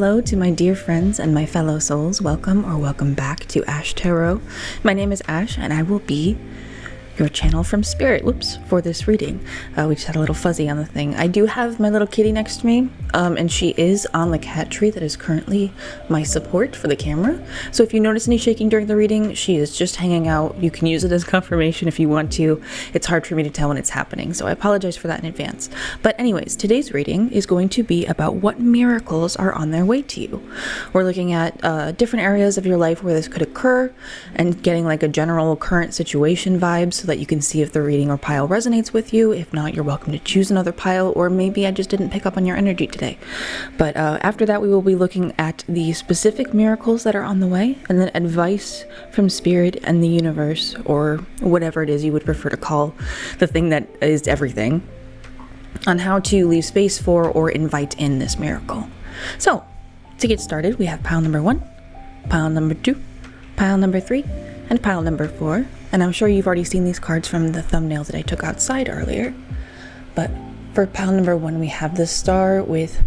Hello to my dear friends and my fellow souls. Welcome or welcome back to Ash Tarot. My name is Ash and I will be your channel from spirit. Whoops, for this reading. We just had a little fuzzy on the thing. I do have my little kitty next to me, and she is on the cat tree that is currently my support for the camera. So if you notice any shaking during the reading, she is just hanging out. You can use it as confirmation if you want to. It's hard for me to tell when it's happening, so I apologize for that in advance. But anyways, today's reading is going to be about what miracles are on their way to you. We're looking at different areas of your life where this could occur and getting like a general current situation vibes so that you can see if the reading or pile resonates with you. If not, you're welcome to choose another pile, or maybe I just didn't pick up on your energy today. But after that, we will be looking at the specific miracles that are on the way, and then advice from spirit and the universe, or whatever it is you would prefer to call the thing that is everything, on how to leave space for or invite in this miracle. So, to get started, we have pile number 1, pile number 2, pile number 3, and pile number 4. And I'm sure you've already seen these cards from the thumbnails that I took outside earlier. But for pile number 1, we have the star with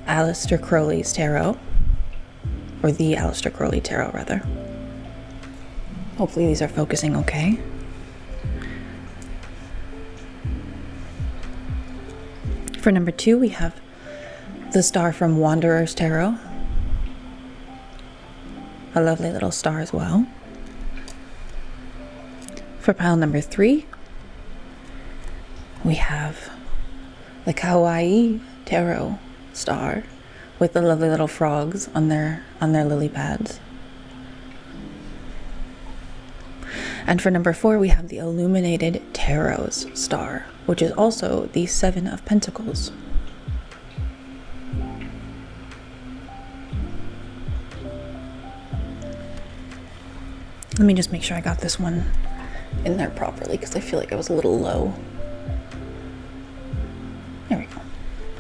Aleister Crowley's tarot. Or the Aleister Crowley tarot, rather. Hopefully these are focusing okay. For number 2, we have the star from Wanderer's tarot. A lovely little star as well. For pile number 3, we have the Kawaii tarot star with the lovely little frogs on their lily pads. And for number 4, we have the Illuminated tarot's star, which is also the 7 of Pentacles. Let me just make sure I got this one in there properly, because I feel like I was a little low. There we go.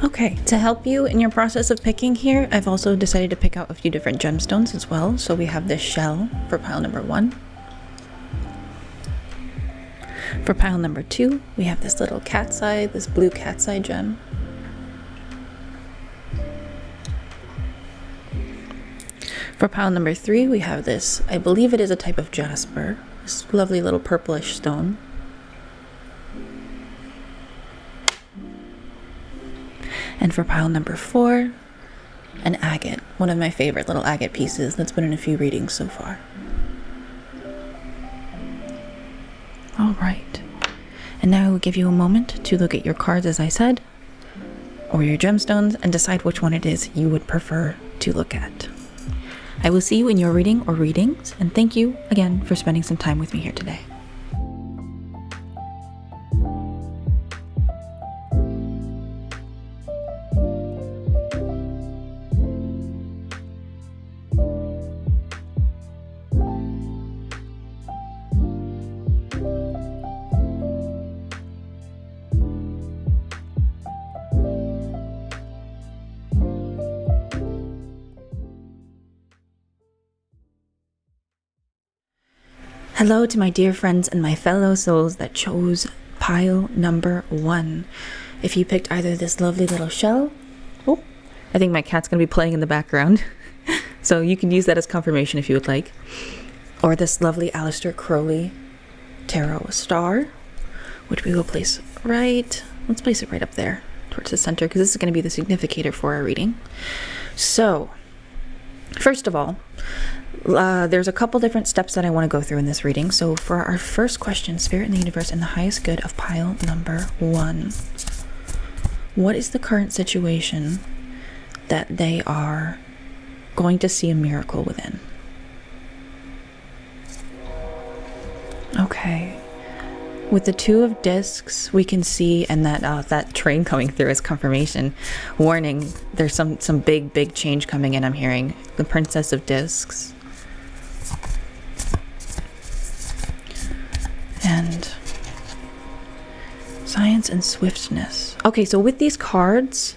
Okay, to help you in your process of picking here, I've also decided to pick out a few different gemstones as well. So we have this shell for pile number 1. For pile number 2, we have this little cat's eye, this blue cat's eye gem. For pile number 3, we have this, I believe it is a type of Jasper, this lovely little purplish stone. And for pile number 4, an agate, one of my favorite little agate pieces that's been in a few readings so far. All right, and now I will give you a moment to look at your cards as I said, or your gemstones, and decide which one it is you would prefer to look at. I will see you in your reading or readings, and thank you again for spending some time with me here today. Hello to my dear friends and my fellow souls that chose pile number 1. If you picked either this lovely little shell, oh, I think my cat's going to be playing in the background, so you can use that as confirmation if you would like, or this lovely Aleister Crowley tarot star, which we will place let's place it right up there towards the center, because this is going to be the significator for our reading. So, first of all, there's a couple different steps that I want to go through in this reading. So for our first question, Spirit and the Universe and the highest good of pile number 1, what is the current situation that they are going to see a miracle within? Okay. With the 2 of discs, we can see, and that train coming through is confirmation. Warning, there's some big change coming in, I'm hearing. The Princess of Discs. And Science and Swiftness. Okay, so with these cards,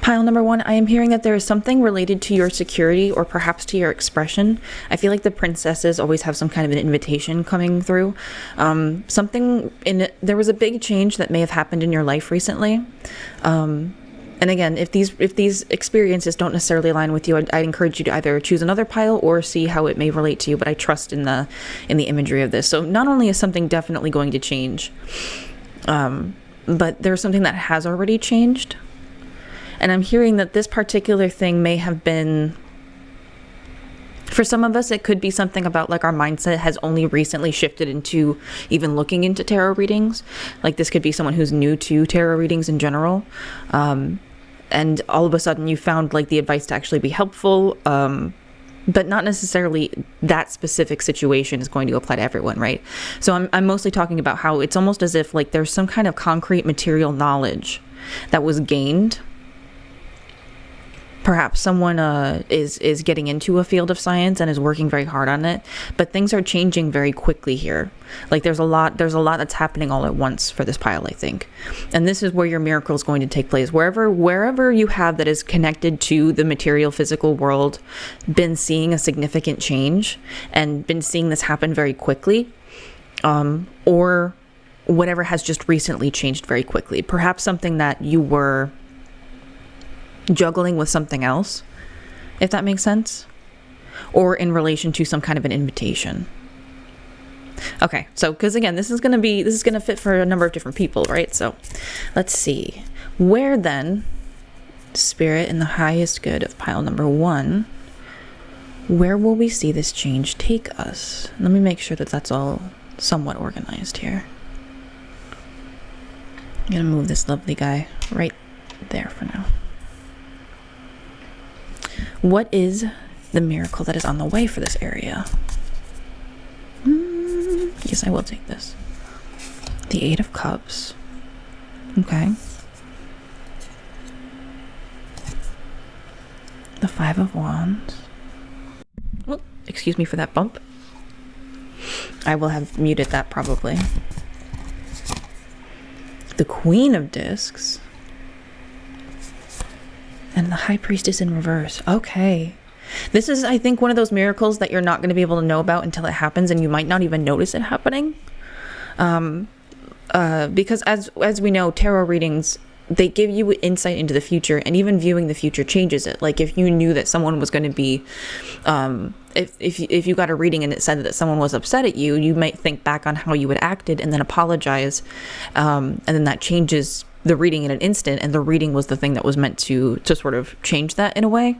pile number 1, I am hearing that there is something related to your security or perhaps to your expression. I feel like the princesses always have some kind of an invitation coming through. There was a big change that may have happened in your life recently. And again, if these experiences don't necessarily align with you, I'd encourage you to either choose another pile or see how it may relate to you. But I trust in the imagery of this. So not only is something definitely going to change, but there's something that has already changed. And I'm hearing that this particular thing may have been, for some of us, it could be something about like our mindset has only recently shifted into even looking into tarot readings. Like this could be someone who's new to tarot readings in general. And all of a sudden you found like the advice to actually be helpful. But not necessarily that specific situation is going to apply to everyone, right? So I'm mostly talking about how it's almost as if like there's some kind of concrete material knowledge that was gained. Perhaps someone is getting into a field of science and is working very hard on it, but things are changing very quickly here. Like there's a lot that's happening all at once for this pile, I think. And this is where your miracle is going to take place. Wherever you have that is connected to the material physical world, been seeing a significant change and been seeing this happen very quickly, or whatever has just recently changed very quickly. Perhaps something that you were juggling with something else, if that makes sense, or in relation to some kind of an invitation. Okay, so because again, this is going to fit for a number of different people, right? So let's see, where then, Spirit, in the highest good of pile number 1, where will we see this change take us? Let me make sure that that's all somewhat organized here. I'm gonna move this lovely guy right there for now. What is the miracle that is on the way for this area? Yes, I will take this. The 8 of Cups. Okay. The 5 of Wands. Oh, excuse me for that bump. I will have muted that probably. The Queen of Discs. And the High Priestess in reverse. Okay. This is, I think, one of those miracles that you're not going to be able to know about until it happens, and you might not even notice it happening. Because as we know, tarot readings, they give you insight into the future, and even viewing the future changes it. Like if you knew that someone was going to be, if you got a reading and it said that someone was upset at you, you might think back on how you had acted and then apologize, and then that changes the reading in an instant, and the reading was the thing that was meant to sort of change that in a way.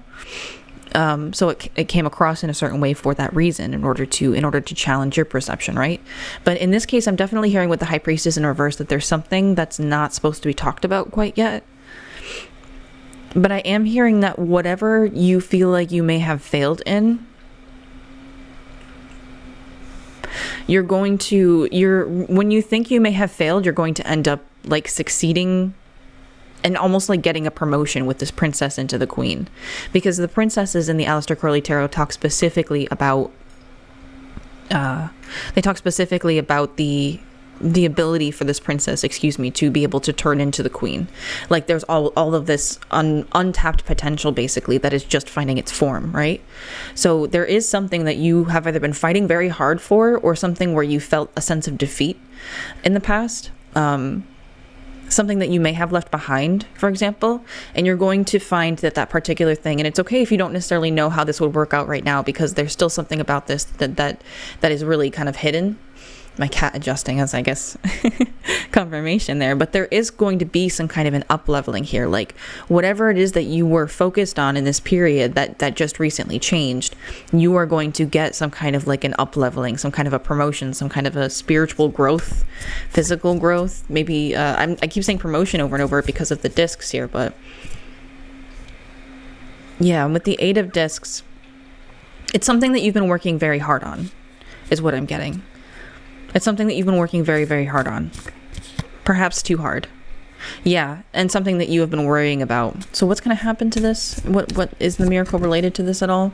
So it came across in a certain way for that reason, in order to challenge your perception, right? But in this case, I'm definitely hearing with the High Priestess in reverse that there's something that's not supposed to be talked about quite yet. But I am hearing that whatever you feel like you may have failed in, when you think you may have failed, you're going to end up like succeeding and almost like getting a promotion with this princess into the queen, because the princesses in the Aleister Crowley tarot talk specifically about the ability for this princess, to be able to turn into the queen. Like there's all of this untapped potential basically that is just finding its form, right? So there is something that you have either been fighting very hard for, or something where you felt a sense of defeat in the past. Something that you may have left behind, for example, and you're going to find that particular thing, and it's okay if you don't necessarily know how this would work out right now, because there's still something about this that is really kind of hidden. My cat adjusting as, I guess, confirmation there, but there is going to be some kind of an up leveling here. Like whatever it is that you were focused on in this period that just recently changed, you are going to get some kind of like an up leveling, some kind of a promotion, some kind of a spiritual growth, physical growth. Maybe I keep saying promotion over and over because of the discs here, but yeah, with the 8 of Discs, it's something that you've been working very hard on, is what I'm getting. It's something that you've been working very, very hard on. Perhaps too hard. Yeah, and something that you have been worrying about. So what's going to happen to this? What is the miracle related to this at all?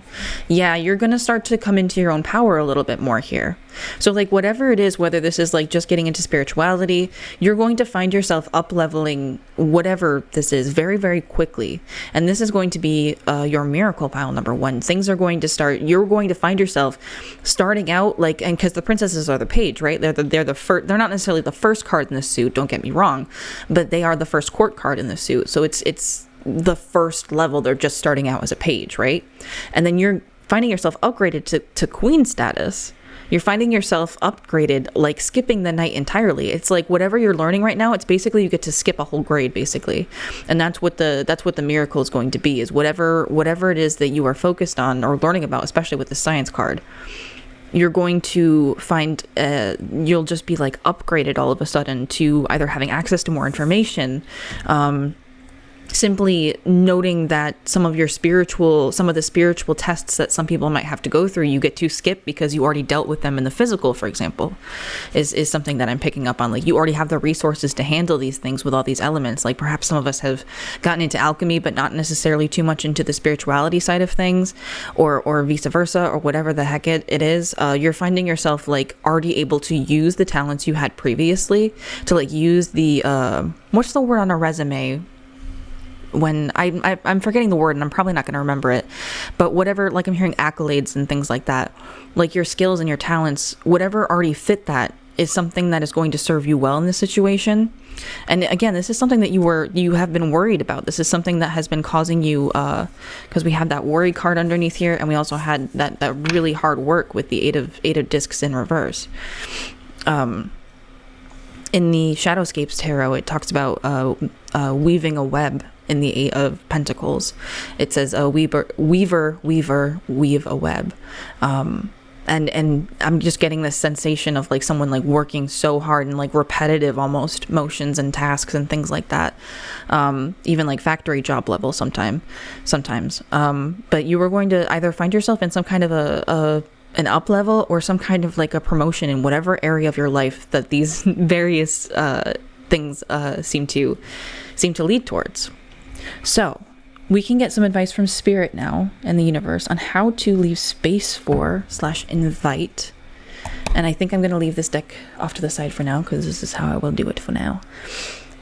Yeah, you're going to start to come into your own power a little bit more here. So like whatever it is, whether this is like just getting into spirituality, you're going to find yourself up leveling whatever this is very, very quickly. And this is going to be your miracle pile number 1. Things are going to start, you're going to find yourself starting out like, and because the princesses are the page, right? They're the first, they're not necessarily the first card in the suit, don't get me wrong, but they are the first court card in the suit. So it's the first level. They're just starting out as a page, right? And then you're finding yourself upgraded to queen status. You're finding yourself upgraded, like skipping the night entirely. It's like whatever you're learning right now, it's basically you get to skip a whole grade basically. And that's what the miracle is going to be, is whatever it is that you are focused on or learning about, especially with the science card. You're going to find you'll just be like upgraded all of a sudden to either having access to more information, simply noting that some of the spiritual tests that some people might have to go through, you get to skip because you already dealt with them in the physical, for example, is something that I'm picking up on. Like, you already have the resources to handle these things with all these elements. Like, perhaps some of us have gotten into alchemy, but not necessarily too much into the spirituality side of things, or vice versa, or whatever the heck it is. You're finding yourself like already able to use the talents you had previously to like use the, what's the word on a resume? When I'm forgetting the word and I'm probably not going to remember it, but whatever, like I'm hearing accolades and things like that, like your skills and your talents, whatever already fit that is something that is going to serve you well in this situation. And again, this is something that you have been worried about. This is something that has been causing you, because we have that worry card underneath here, and we also had that really hard work with the eight of discs in reverse. In the Shadowscapes tarot, it talks about weaving a web. In the Eight of Pentacles, it says weaver, weave a web. And I'm just getting this sensation of like someone like working so hard and like repetitive almost motions and tasks and things like that. Even like factory job level sometimes. But you were going to either find yourself in some kind of an up level or some kind of like a promotion in whatever area of your life that these various things seem to lead towards. So we can get some advice from Spirit now and the universe on how to leave space for / invite. And I think I'm going to leave this deck off to the side for now, because this is how I will do it for now.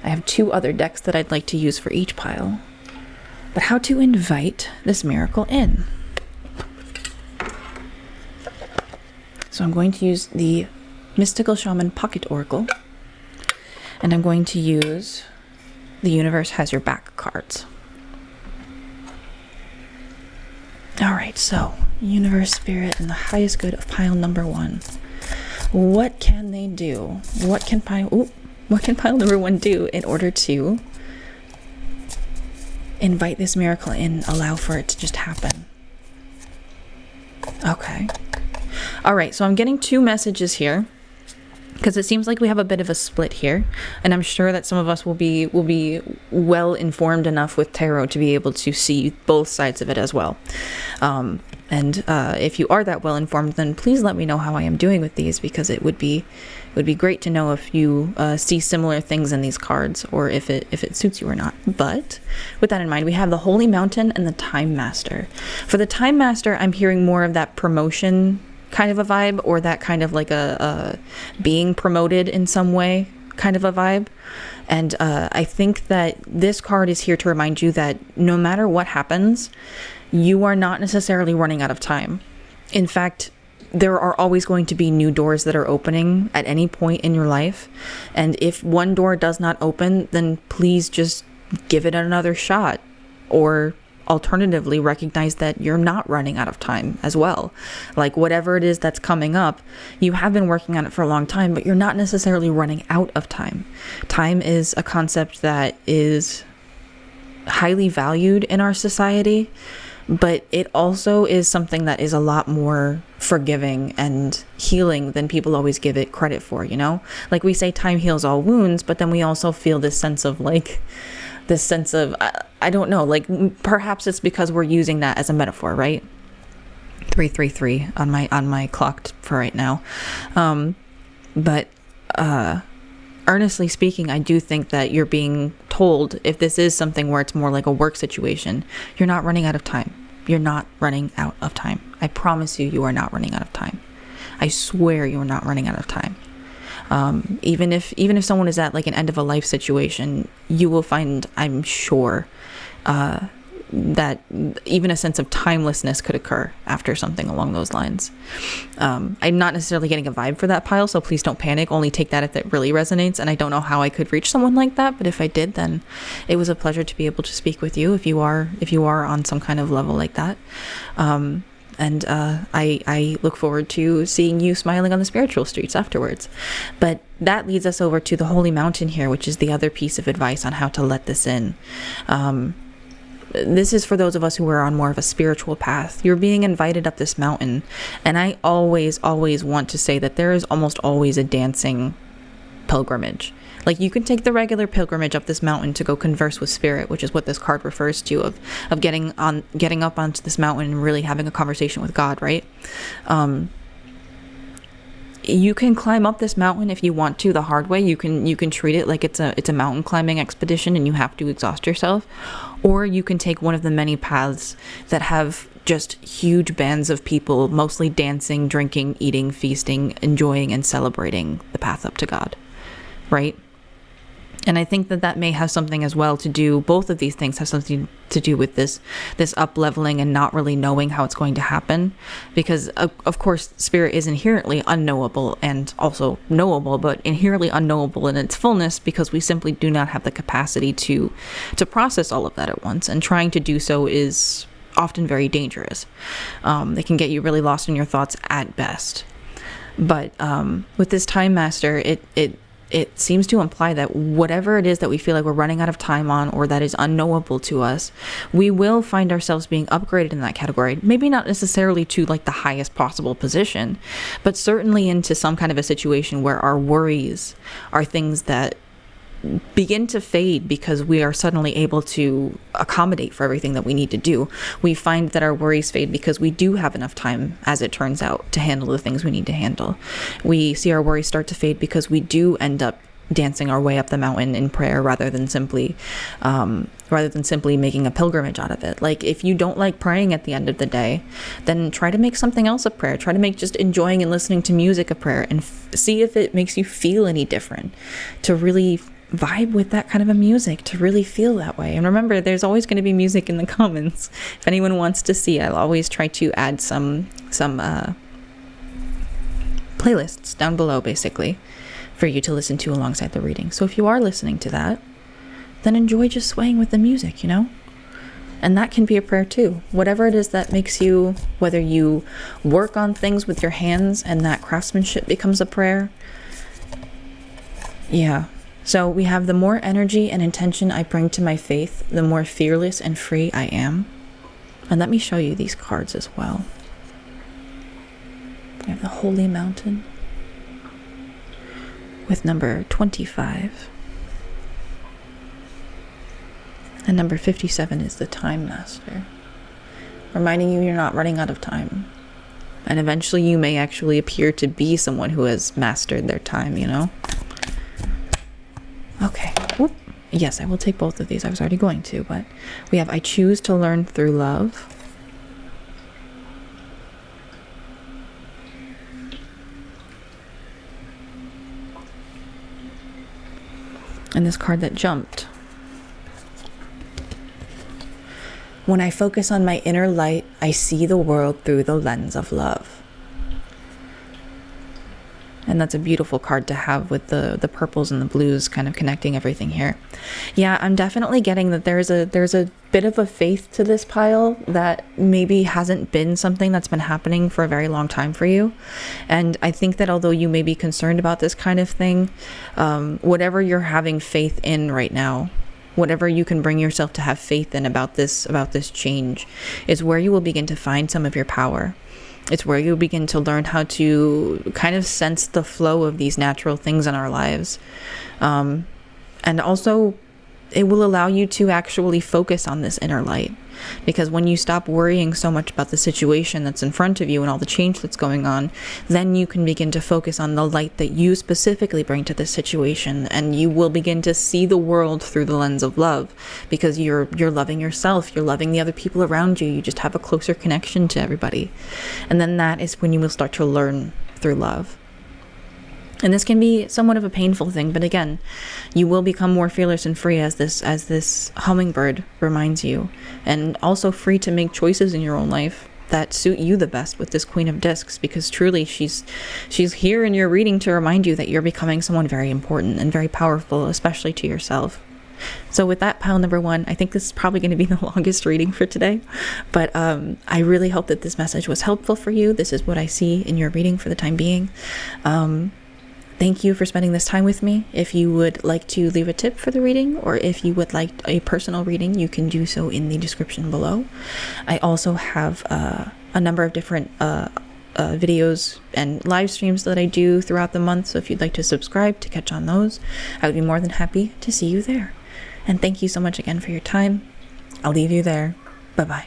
I have 2 other decks that I'd like to use for each pile. But how to invite this miracle in. So I'm going to use the Mystical Shaman Pocket Oracle. And I'm going to use The Universe Has Your Back cards. Alright, so Universe, Spirit, and the highest good of pile number 1. What can they do? What can pile number 1 do in order to invite this miracle in, allow for it to just happen? Okay. Alright, so I'm getting 2 messages here, because it seems like we have a bit of a split here, and I'm sure that some of us will be well informed enough with tarot to be able to see both sides of it as well. And if you are that well informed, then please let me know how I am doing with these, because it would be great to know if you see similar things in these cards, or if it suits you or not. But with that in mind, we have the Holy Mountain and the Time Master. For the Time Master, I'm hearing more of that promotion kind of a vibe, or that kind of like a being promoted in some way kind of a vibe. And I think that this card is here to remind you that no matter what happens, you are not necessarily running out of time. In fact, there are always going to be new doors that are opening at any point in your life. And if one door does not open, then please just give it another shot, or alternatively recognize that you're not running out of time as well. Like, whatever it is that's coming up, you have been working on it for a long time, but you're not necessarily running out of time. Time is a concept that is highly valued in our society, but it also is something that is a lot more forgiving and healing than people always give it credit for, you know? Like, we say time heals all wounds, but then we also feel this sense of I don't know, like perhaps it's because we're using that as a metaphor, right? 333 on my clock for right now. But earnestly speaking, I do think that you're being told, if this is something where it's more like a work situation, you're not running out of time. You're not running out of time. I promise you, you are not running out of time. I swear you are not running out of time. Even if someone is at like an end of a life situation, you will find, I'm sure, even a sense of timelessness could occur after something along those lines. I'm not necessarily getting a vibe for that pile, so please don't panic. Only take that if it really resonates. And I don't know how I could reach someone like that, but if I did, then it was a pleasure to be able to speak with you if you are on some kind of level like that. And I look forward to seeing you smiling on the spiritual streets afterwards. But that leads us over to the Holy Mountain here, which is the other piece of advice on how to let this in. This is for those of us who are on more of a spiritual path. You're being invited up this mountain. And I always want to say that there is almost always a dancing pilgrimage. Like, you can take the regular pilgrimage up this mountain to go converse with spirit, which is what this card refers to, of getting up onto this mountain and really having a conversation with God, right? You can climb up this mountain if you want to the hard way. You can treat it like it's a mountain climbing expedition and you have to exhaust yourself, or you can take one of the many paths that have just huge bands of people mostly dancing, drinking, eating, feasting, enjoying, and celebrating the path up to God, right? And I think that may have something as well to do, both of these things have something to do with this up-leveling and not really knowing how it's going to happen. Because, of course, spirit is inherently unknowable and also knowable, but inherently unknowable in its fullness because we simply do not have the capacity to process all of that at once. And trying to do so is often very dangerous. It can get you really lost in your thoughts at best. But with this Time Master, it seems to imply that whatever it is that we feel like we're running out of time on or that is unknowable to us, we will find ourselves being upgraded in that category. Maybe not necessarily to like the highest possible position, but certainly into some kind of a situation where our worries are things that begin to fade because we are suddenly able to accommodate for everything that we need to do. We find that our worries fade because we do have enough time, as it turns out, to handle the things we need to handle. We see our worries start to fade because we do end up dancing our way up the mountain in prayer rather than simply making a pilgrimage out of it. Like, if you don't like praying at the end of the day, then try to make something else a prayer. Try to make just enjoying and listening to music a prayer, and see if it makes you feel any different, to really vibe with that kind of a music, to really feel that way. And remember, there's always going to be music in the comments. If anyone wants to see, I'll always try to add some playlists down below, basically, for you to listen to alongside the reading. So if you are listening to that, then enjoy just swaying with the music, you know? And that can be a prayer too. Whatever it is that makes you, whether you work on things with your hands and that craftsmanship becomes a prayer. Yeah. So we have the more energy and intention I bring to my faith, the more fearless and free I am. And let me show you these cards as well. We have the Holy Mountain with number 25. And number 57 is the Time Master, reminding you you're not running out of time. And eventually you may actually appear to be someone who has mastered their time, you know? Okay. Oop. Yes, I will take both of these. I was already going to, but we have I choose to learn through love. And this card that jumped. When I focus on my inner light, I see the world through the lens of love. And that's a beautiful card to have with the purples and the blues kind of connecting everything here. Yeah, I'm definitely getting that there's a bit of a faith to this pile that maybe hasn't been something that's been happening for a very long time for you. And I think that although you may be concerned about this kind of thing, whatever you're having faith in right now, whatever you can bring yourself to have faith in about this change, is where you will begin to find some of your power. It's where you begin to learn how to kind of sense the flow of these natural things in our lives. And also, it will allow you to actually focus on this inner light. Because when you stop worrying so much about the situation that's in front of you and all the change that's going on, then you can begin to focus on the light that you specifically bring to this situation, and you will begin to see the world through the lens of love, because you're loving yourself, you're loving the other people around you, you just have a closer connection to everybody. And then that is when you will start to learn through love. And this can be somewhat of a painful thing, but again, you will become more fearless and free as this hummingbird reminds you, and also free to make choices in your own life that suit you the best with this Queen of Discs, because truly she's here in your reading to remind you that you're becoming someone very important and very powerful, especially to yourself. So with that, pile number 1, I think this is probably going to be the longest reading for today, but I really hope that this message was helpful for you. This is what I see in your reading for the time being. Thank you for spending this time with me. If you would like to leave a tip for the reading, or if you would like a personal reading, you can do so in the description below. I also have a number of different videos and live streams that I do throughout the month, so if you'd like to subscribe to catch on those, I would be more than happy to see you there. And thank you so much again for your time. I'll leave you there. Bye-bye.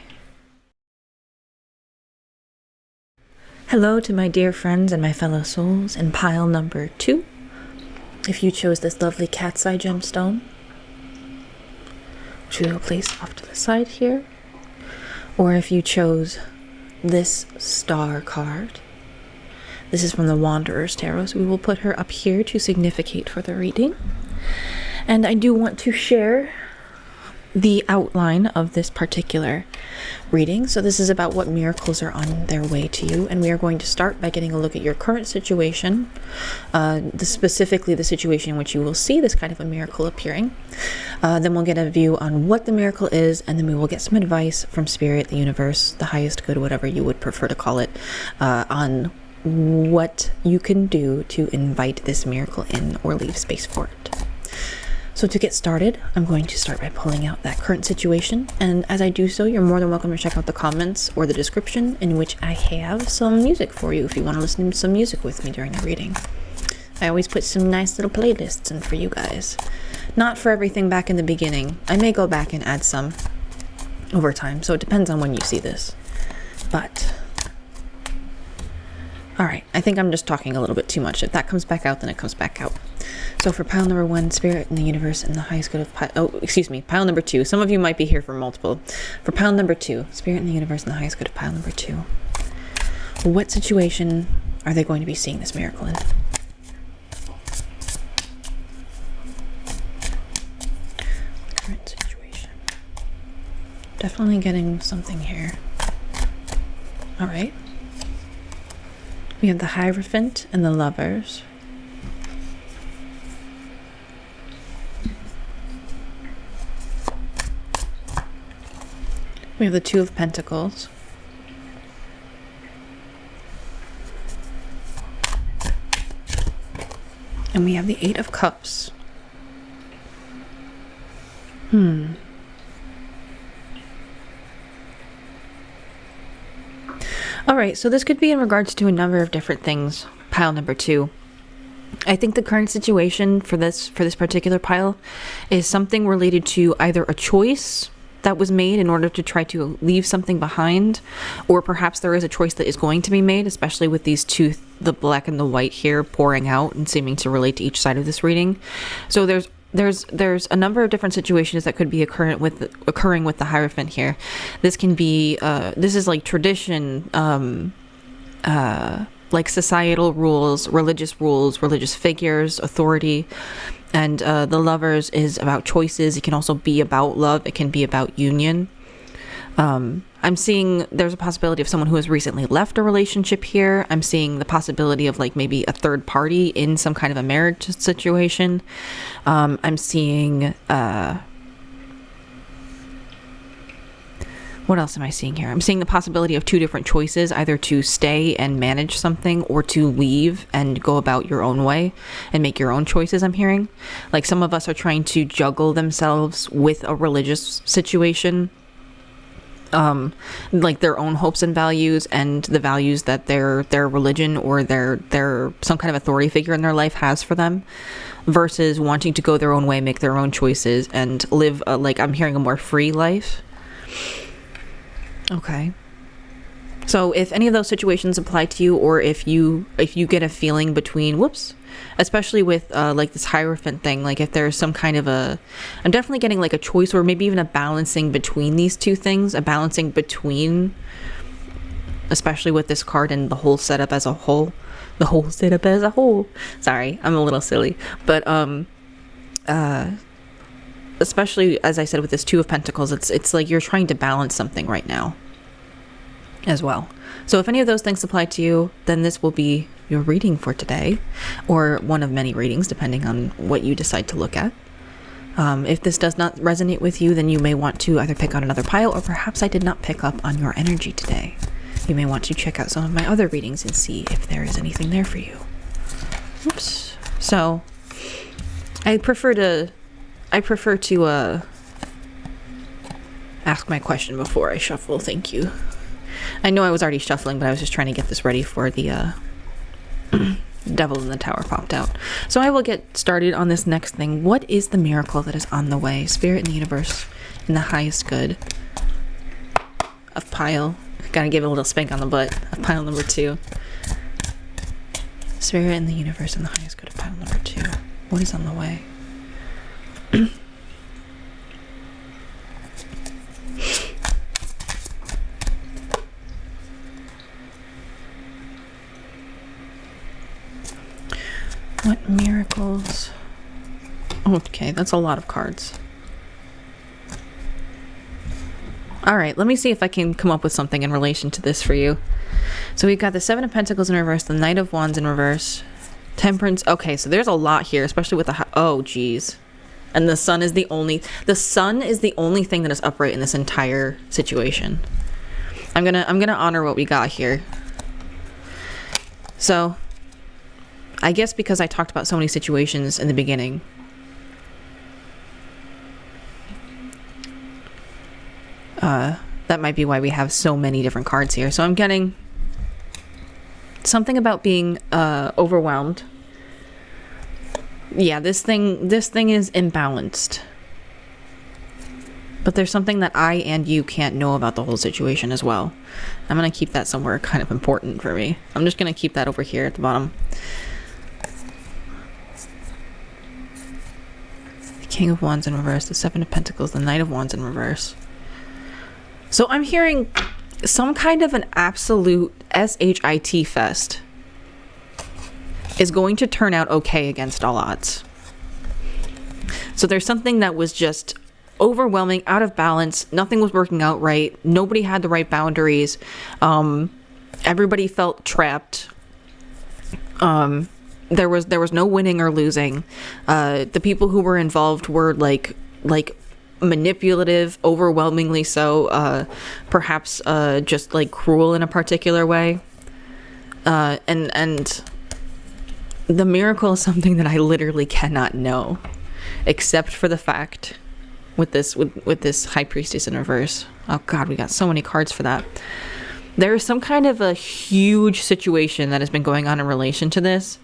Hello to my dear friends and my fellow souls in pile number 2. If you chose this lovely Catseye gemstone, which we will place off to the side here, or if you chose this star card, this is from the Wanderer's Tarot, so we will put her up here to significate for the reading. And I do want to share the outline of this particular reading. So this is about what miracles are on their way to you, and we are going to start by getting a look at your current situation, specifically the situation in which you will see this kind of a miracle appearing. Then we'll get a view on what the miracle is, and then we will get some advice from Spirit, the universe, the highest good, whatever you would prefer to call it, on what you can do to invite this miracle in or leave space for it. So to get started, I'm going to start by pulling out that current situation, and as I do so, you're more than welcome to check out the comments or the description, in which I have some music for you if you want to listen to some music with me during the reading. I always put some nice little playlists in for you guys. Not for everything back in the beginning. I may go back and add some over time, so it depends on when you see this. But alright, I think I'm just talking a little bit too much. If that comes back out, then it comes back out. So for pile number 1, Spirit and the universe and the highest good of pile number 2. Some of you might be here for multiple. For pile number 2, Spirit and the universe and the highest good of pile number 2. What situation are they going to be seeing this miracle in? Current situation. Definitely getting something here. Alright. We have the Hierophant and the Lovers. We have the Two of Pentacles. And we have the Eight of Cups. Alright, so this could be in regards to a number of different things. Pile number 2. I think the current situation for this particular pile is something related to either a choice that was made in order to try to leave something behind, or perhaps there is a choice that is going to be made, especially with these two, the black and the white here, pouring out and seeming to relate to each side of this reading. So there's a number of different situations that could be occurring with the Hierophant here. This can be this is like tradition, like societal rules, religious figures, authority. And the Lovers is about choices. It can also be about love. It can be about union. I'm seeing there's a possibility of someone who has recently left a relationship here. I'm seeing the possibility of like maybe a third party in some kind of a marriage situation. I'm seeing what else am I seeing here? I'm seeing the possibility of two different choices, either to stay and manage something or to leave and go about your own way and make your own choices. I'm hearing like some of us are trying to juggle themselves with a religious situation, like their own hopes and values and the values that their religion or their some kind of authority figure in their life has for them, versus wanting to go their own way, make their own choices and live like I'm hearing a more free life. Okay. So if any of those situations apply to you, or if you get a feeling between, especially with like this Hierophant thing, like if there's some kind of I'm definitely getting like a choice or maybe even a balancing between these two things, especially with this card and the whole setup as a whole. the whole setup as a whole. Sorry, I'm a little silly. But especially, as I said, with this Two of Pentacles, it's like you're trying to balance something right now as well. So if any of those things apply to you, then this will be your reading for today, or one of many readings, depending on what you decide to look at. If this does not resonate with you, then you may want to either pick out another pile, or perhaps I did not pick up on your energy today. You may want to check out some of my other readings and see if there is anything there for you. Oops. So I prefer to ask my question before I shuffle. Thank you. I know I was already shuffling, but I was just trying to get this ready for the Devil in the Tower popped out. So I will get started on this next thing. What is the miracle that is on the way? Spirit in the universe, in the highest good of pile. Gotta give it a little spank on the butt of pile number 2. Spirit in the universe, in the highest good of pile number 2. What is on the way? What miracles? Okay, that's a lot of cards. Alright, let me see if I can come up with something in relation to this for you. So we've got the Seven of Pentacles in reverse, the Knight of Wands in reverse, Temperance. Okay, so there's a lot here, especially with the... Oh, geez. And the Sun is the only... The Sun is the only thing that is upright in this entire situation. I'm gonna honor what we got here. So... I guess because I talked about so many situations in the beginning. That might be why we have so many different cards here. So I'm getting something about being overwhelmed. Yeah, this thing is imbalanced. But there's something that I and you can't know about the whole situation as well. I'm going to keep that somewhere kind of important for me. I'm just going to keep that over here at the bottom. King of Wands in reverse, the Seven of Pentacles, the Knight of Wands in reverse. So I'm hearing some kind of an absolute SHIT fest is going to turn out okay against all odds. So there's something that was just overwhelming, out of balance. Nothing was working out right. Nobody had the right boundaries. Everybody felt trapped. There was no winning or losing. The people who were involved were like manipulative, overwhelmingly so, perhaps just like cruel in a particular way. And the miracle is something that I literally cannot know, except for the fact with this High Priestess in reverse. Oh God, we got so many cards for that. There is some kind of a huge situation that has been going on in relation to this.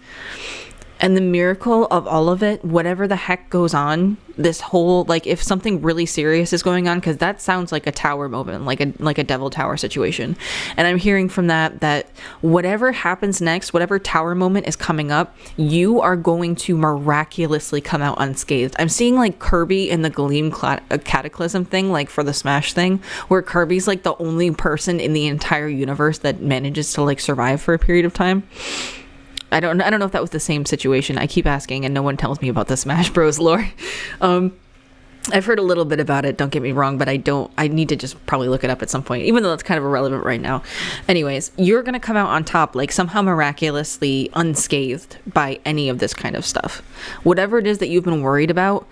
And the miracle of all of it, whatever the heck goes on, this whole, like, if something really serious is going on, because that sounds like a tower moment, like a devil tower situation. And I'm hearing from that whatever happens next, whatever tower moment is coming up, you are going to miraculously come out unscathed. I'm seeing like Kirby in the Gleam Cataclysm thing, like for the Smash thing, where Kirby's like the only person in the entire universe that manages to like survive for a period of time. I don't know if that was the same situation. I keep asking and no one tells me about the Smash Bros lore. I've heard a little bit about it, don't get me wrong, but I need to just probably look it up at some point, even though that's kind of irrelevant right now. Anyways, you're going to come out on top, like somehow miraculously unscathed by any of this kind of stuff. Whatever it is that you've been worried about,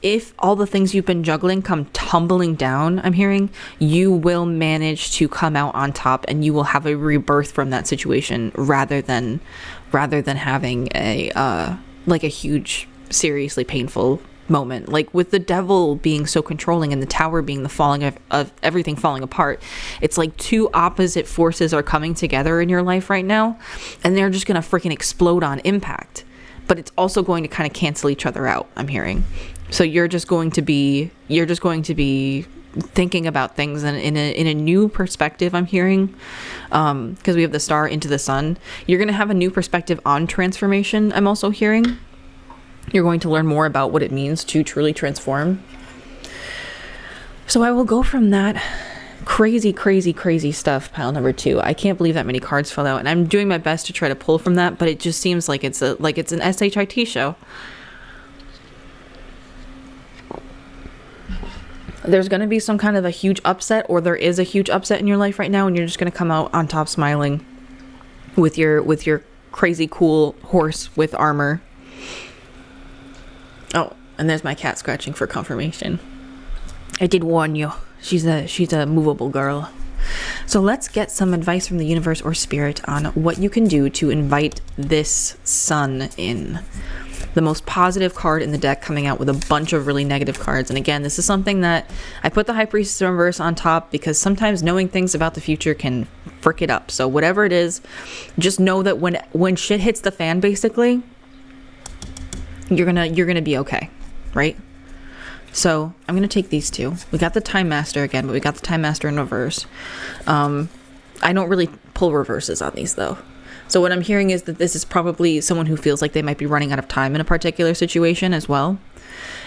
if all the things you've been juggling come tumbling down, I'm hearing, you will manage to come out on top and you will have a rebirth from that situation rather than having a huge, seriously painful moment. Like with the devil being so controlling and the tower being the falling of everything falling apart, it's like two opposite forces are coming together in your life right now and they're just gonna freaking explode on impact. But it's also going to kind of cancel each other out, I'm hearing. So you're just going to be thinking about things in a new perspective, I'm hearing, because we have the star into the sun. You're going to have a new perspective on transformation, I'm also hearing. You're going to learn more about what it means to truly transform. So I will go from that crazy stuff, pile number 2. I can't believe that many cards fell out, and I'm doing my best to try to pull from that, but it just seems like it's an SHIT show. There's going to be some kind of a huge upset, or there is a huge upset in your life right now, and you're just going to come out on top smiling with your crazy cool horse with armor. Oh, and there's my cat scratching for confirmation. I did warn you. She's a movable girl. So let's get some advice from the universe or spirit on what you can do to invite this sun in. The most positive card in the deck coming out with a bunch of really negative cards. And again, this is something that I put the High Priestess reverse on top because sometimes knowing things about the future can frick it up. So whatever it is, just know that when shit hits the fan, basically, you're gonna be okay, right? So I'm gonna take these two. We got the Time Master again, but we got the Time Master in reverse. I don't really pull reverses on these though. So what I'm hearing is that this is probably someone who feels like they might be running out of time in a particular situation as well.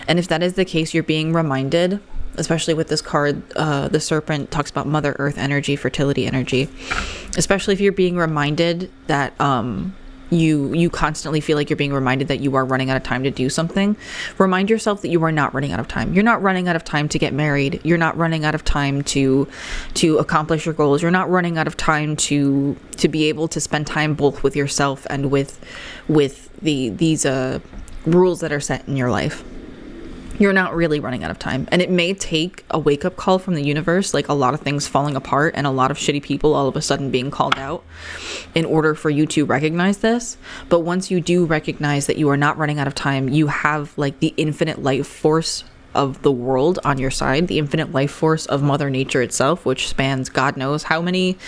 And if that is the case, you're being reminded, especially with this card, the Serpent talks about Mother Earth energy, fertility energy, especially if you're being reminded that you constantly feel like you're being reminded that you are running out of time to do something. Remind yourself that you are not running out of time. You're not running out of time to get married. You're not running out of time to accomplish your goals. You're not running out of time to be able to spend time both with yourself and with these rules that are set in your life. You're not really running out of time. And it may take a wake-up call from the universe, like a lot of things falling apart and a lot of shitty people all of a sudden being called out in order for you to recognize this. But once you do recognize that you are not running out of time, you have like the infinite life force of the world on your side, the infinite life force of Mother Nature itself, which spans God knows how many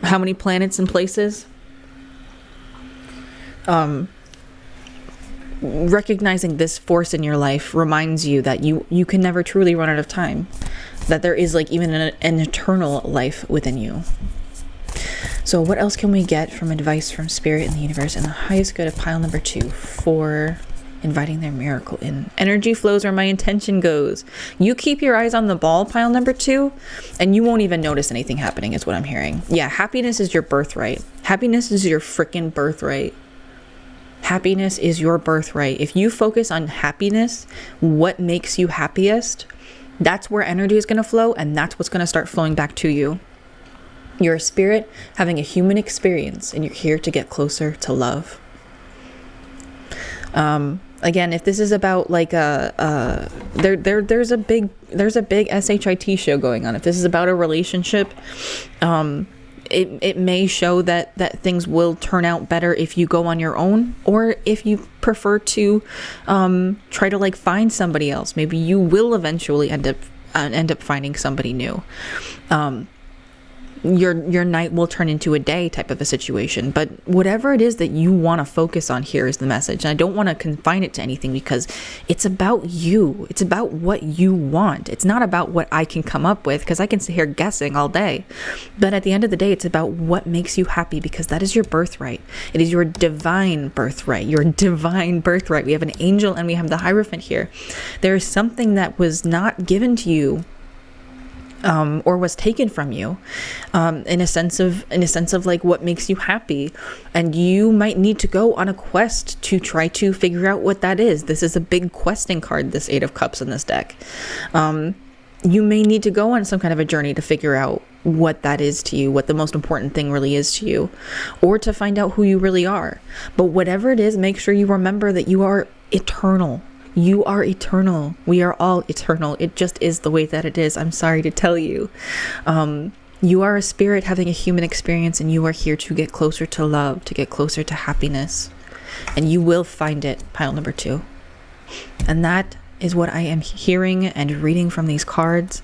planets and places. Recognizing this force in your life reminds you that you can never truly run out of time, that there is like even an eternal life within you. So what else can we get from advice from spirit in the universe and the highest good of pile number 2 for inviting their miracle in? Energy flows where my intention goes. You keep your eyes on the ball, pile number 2, and you won't even notice anything happening, is what I'm hearing. Yeah, happiness is your birthright. Happiness is your freaking birthright. Happiness is your birthright. If you focus on happiness, what makes you happiest, that's where energy is going to flow, and that's what's going to start flowing back to you. You're a spirit having a human experience, and you're here to get closer to love. Again, if this is about like there's a big SHIT show going on. If this is about a relationship, it may show that things will turn out better if you go on your own, or if you prefer to try to like find somebody else. Maybe you will eventually end up finding somebody new. Your night will turn into a day type of a situation. But whatever it is that you want to focus on here is the message. And I don't want to confine it to anything because it's about you. It's about what you want. It's not about what I can come up with, because I can sit here guessing all day. But at the end of the day, it's about what makes you happy, because that is your birthright. It is your divine birthright. Your divine birthright. We have an angel and we have the Hierophant here. There is something that was not given to you, or was taken from you, in a sense of like what makes you happy, and you might need to go on a quest to try to figure out what that is. This is a big questing card, this 8 of Cups in this deck. You may need to go on some kind of a journey to figure out what that is to you, what the most important thing really is to you, or to find out who you really are. But whatever it is, make sure you remember that you are eternal. You are eternal. We are all eternal. It just is the way that it is. I'm sorry to tell you. You are a spirit having a human experience, and you are here to get closer to love, to get closer to happiness. And you will find it, pile number 2. And that is what I am hearing and reading from these cards.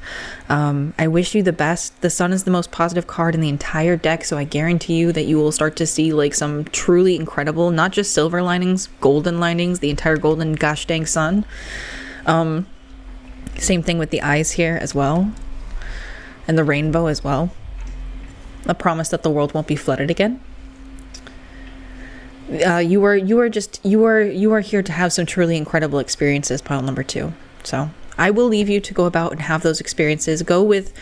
I wish you the best. The sun is the most positive card in the entire deck, so I guarantee you that you will start to see like some truly incredible, not just silver linings, golden linings, the entire golden gosh dang sun. Same thing with the eyes here as well, and the rainbow as well. A promise that the world won't be flooded again. You are here to have some truly incredible experiences, pile number 2. So I will leave you to go about and have those experiences. Go with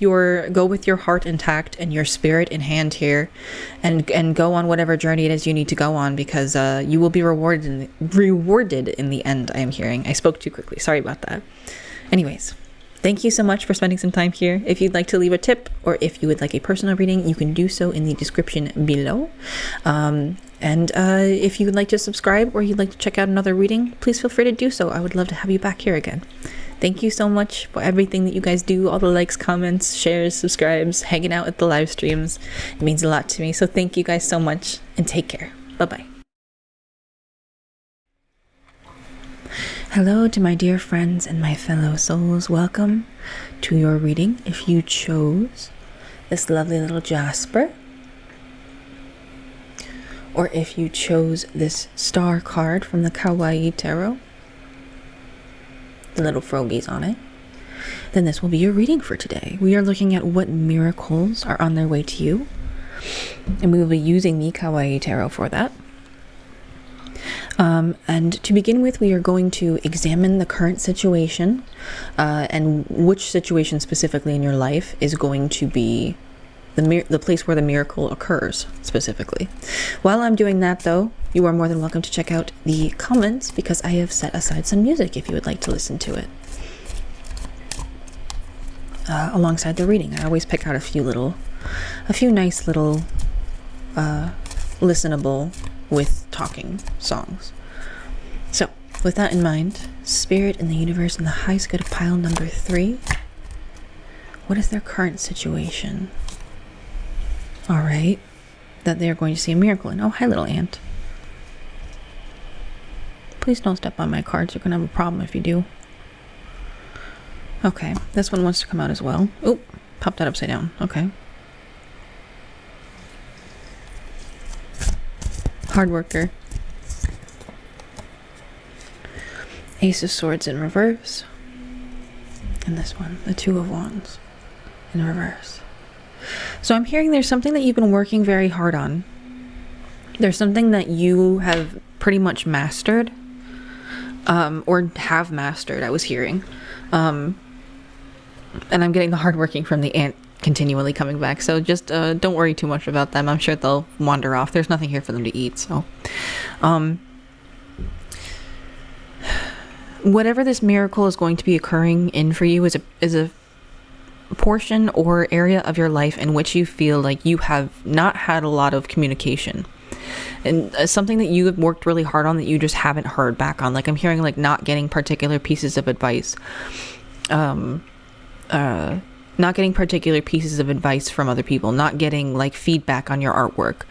your heart intact and your spirit in hand here, and go on whatever journey it is you need to go on, because you will be rewarded in the end. I am hearing. I spoke too quickly. Sorry about that. Anyways, thank you so much for spending some time here. If you'd like to leave a tip, or if you would like a personal reading, you can do so in the description below. And if you would like to subscribe, or you'd like to check out another reading, please feel free to do so. I would love to have you back here again. Thank you so much for everything that you guys do, all the likes, comments, shares, subscribes, hanging out at the live streams. It means a lot to me. So thank you guys so much, and take care. Bye-bye. Hello to my dear friends and my fellow souls. Welcome to your reading. If you chose this lovely little Jasper, or if you chose this star card from the Kawaii tarot, the little froggies on it, then this will be your reading for today. We are looking at what miracles are on their way to you, and we will be using the Kawaii tarot for that. And to begin with, we are going to examine the current situation, and which situation specifically in your life is going to be the place where the miracle occurs specifically. While I'm doing that, though, you are more than welcome to check out the comments, because I have set aside some music if you would like to listen to it alongside the reading. I always pick out a few nice little listenable with talking songs. So with that in mind, Spirit in the universe in the highest good of pile number 3, what is their current situation? All right, that they're going to see a miracle in. Oh, hi, little ant. Please don't step on my cards. You're going to have a problem if you do. Okay, this one wants to come out as well. Oh, popped that upside down. Okay. Hard worker. Ace of Swords in reverse. And this one, the Two of Wands in reverse. So I'm hearing there's something that you've been working very hard on. There's something that you have pretty much mastered, or have mastered, I was hearing. And I'm getting the hardworking from the ant continually coming back. So just don't worry too much about them. I'm sure they'll wander off. There's nothing here for them to eat. So whatever this miracle is going to be occurring in for you is a portion or area of your life in which you feel like you have not had a lot of communication, and something that you have worked really hard on that you just haven't heard back on. Like I'm hearing like not getting particular pieces of advice, not getting particular pieces of advice from other people, not getting like feedback on your artwork,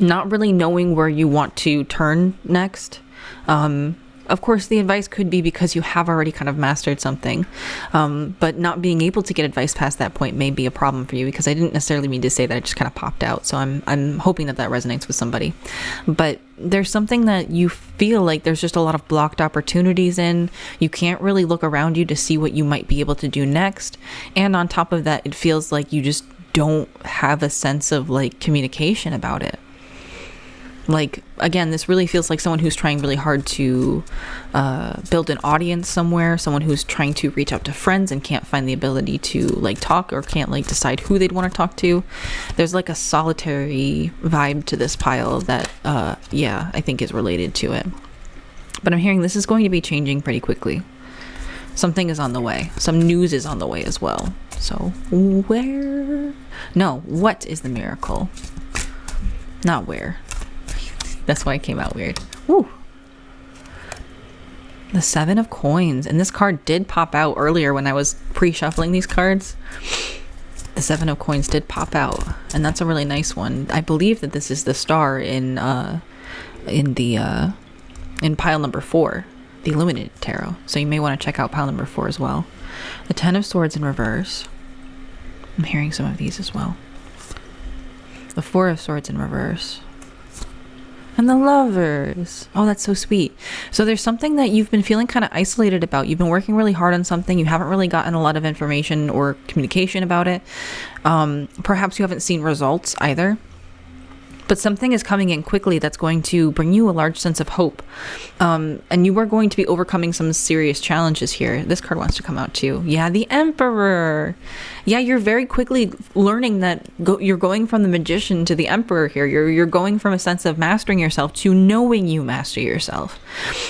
not really knowing where you want to turn next. Of course, the advice could be because you have already kind of mastered something, but not being able to get advice past that point may be a problem for you, because I didn't necessarily mean to say that. It just kind of popped out. So I'm hoping that resonates with somebody. But there's something that you feel like there's just a lot of blocked opportunities in. You can't really look around you to see what you might be able to do next. And on top of that, it feels like you just don't have a sense of like communication about it. Like, again, this really feels like someone who's trying really hard to build an audience somewhere, someone who's trying to reach out to friends and can't find the ability to like talk, or can't like decide who they'd want to talk to. There's like a solitary vibe to this pile that, yeah, I think is related to it. But I'm hearing this is going to be changing pretty quickly. Something is on the way. Some news is on the way as well. So what is the miracle? Not where. That's why it came out weird. Woo. The Seven of Coins. And this card did pop out earlier when I was pre-shuffling these cards. The Seven of Coins did pop out. And that's a really nice one. I believe that this is the star in pile number 4. The Illuminated Tarot. So you may want to check out pile number 4 as well. The Ten of Swords in reverse. I'm hearing some of these as well. The Four of Swords in reverse. And the Lovers. Oh, that's so sweet. So there's something that you've been feeling kind of isolated about. You've been working really hard on something. You haven't really gotten a lot of information or communication about it. Perhaps you haven't seen results either. But something is coming in quickly that's going to bring you a large sense of hope. And you are going to be overcoming some serious challenges here. This card wants to come out too. Yeah, the Emperor. Yeah, you're very quickly learning that you're going from the Magician to the Emperor here. You're going from a sense of mastering yourself to knowing you master yourself,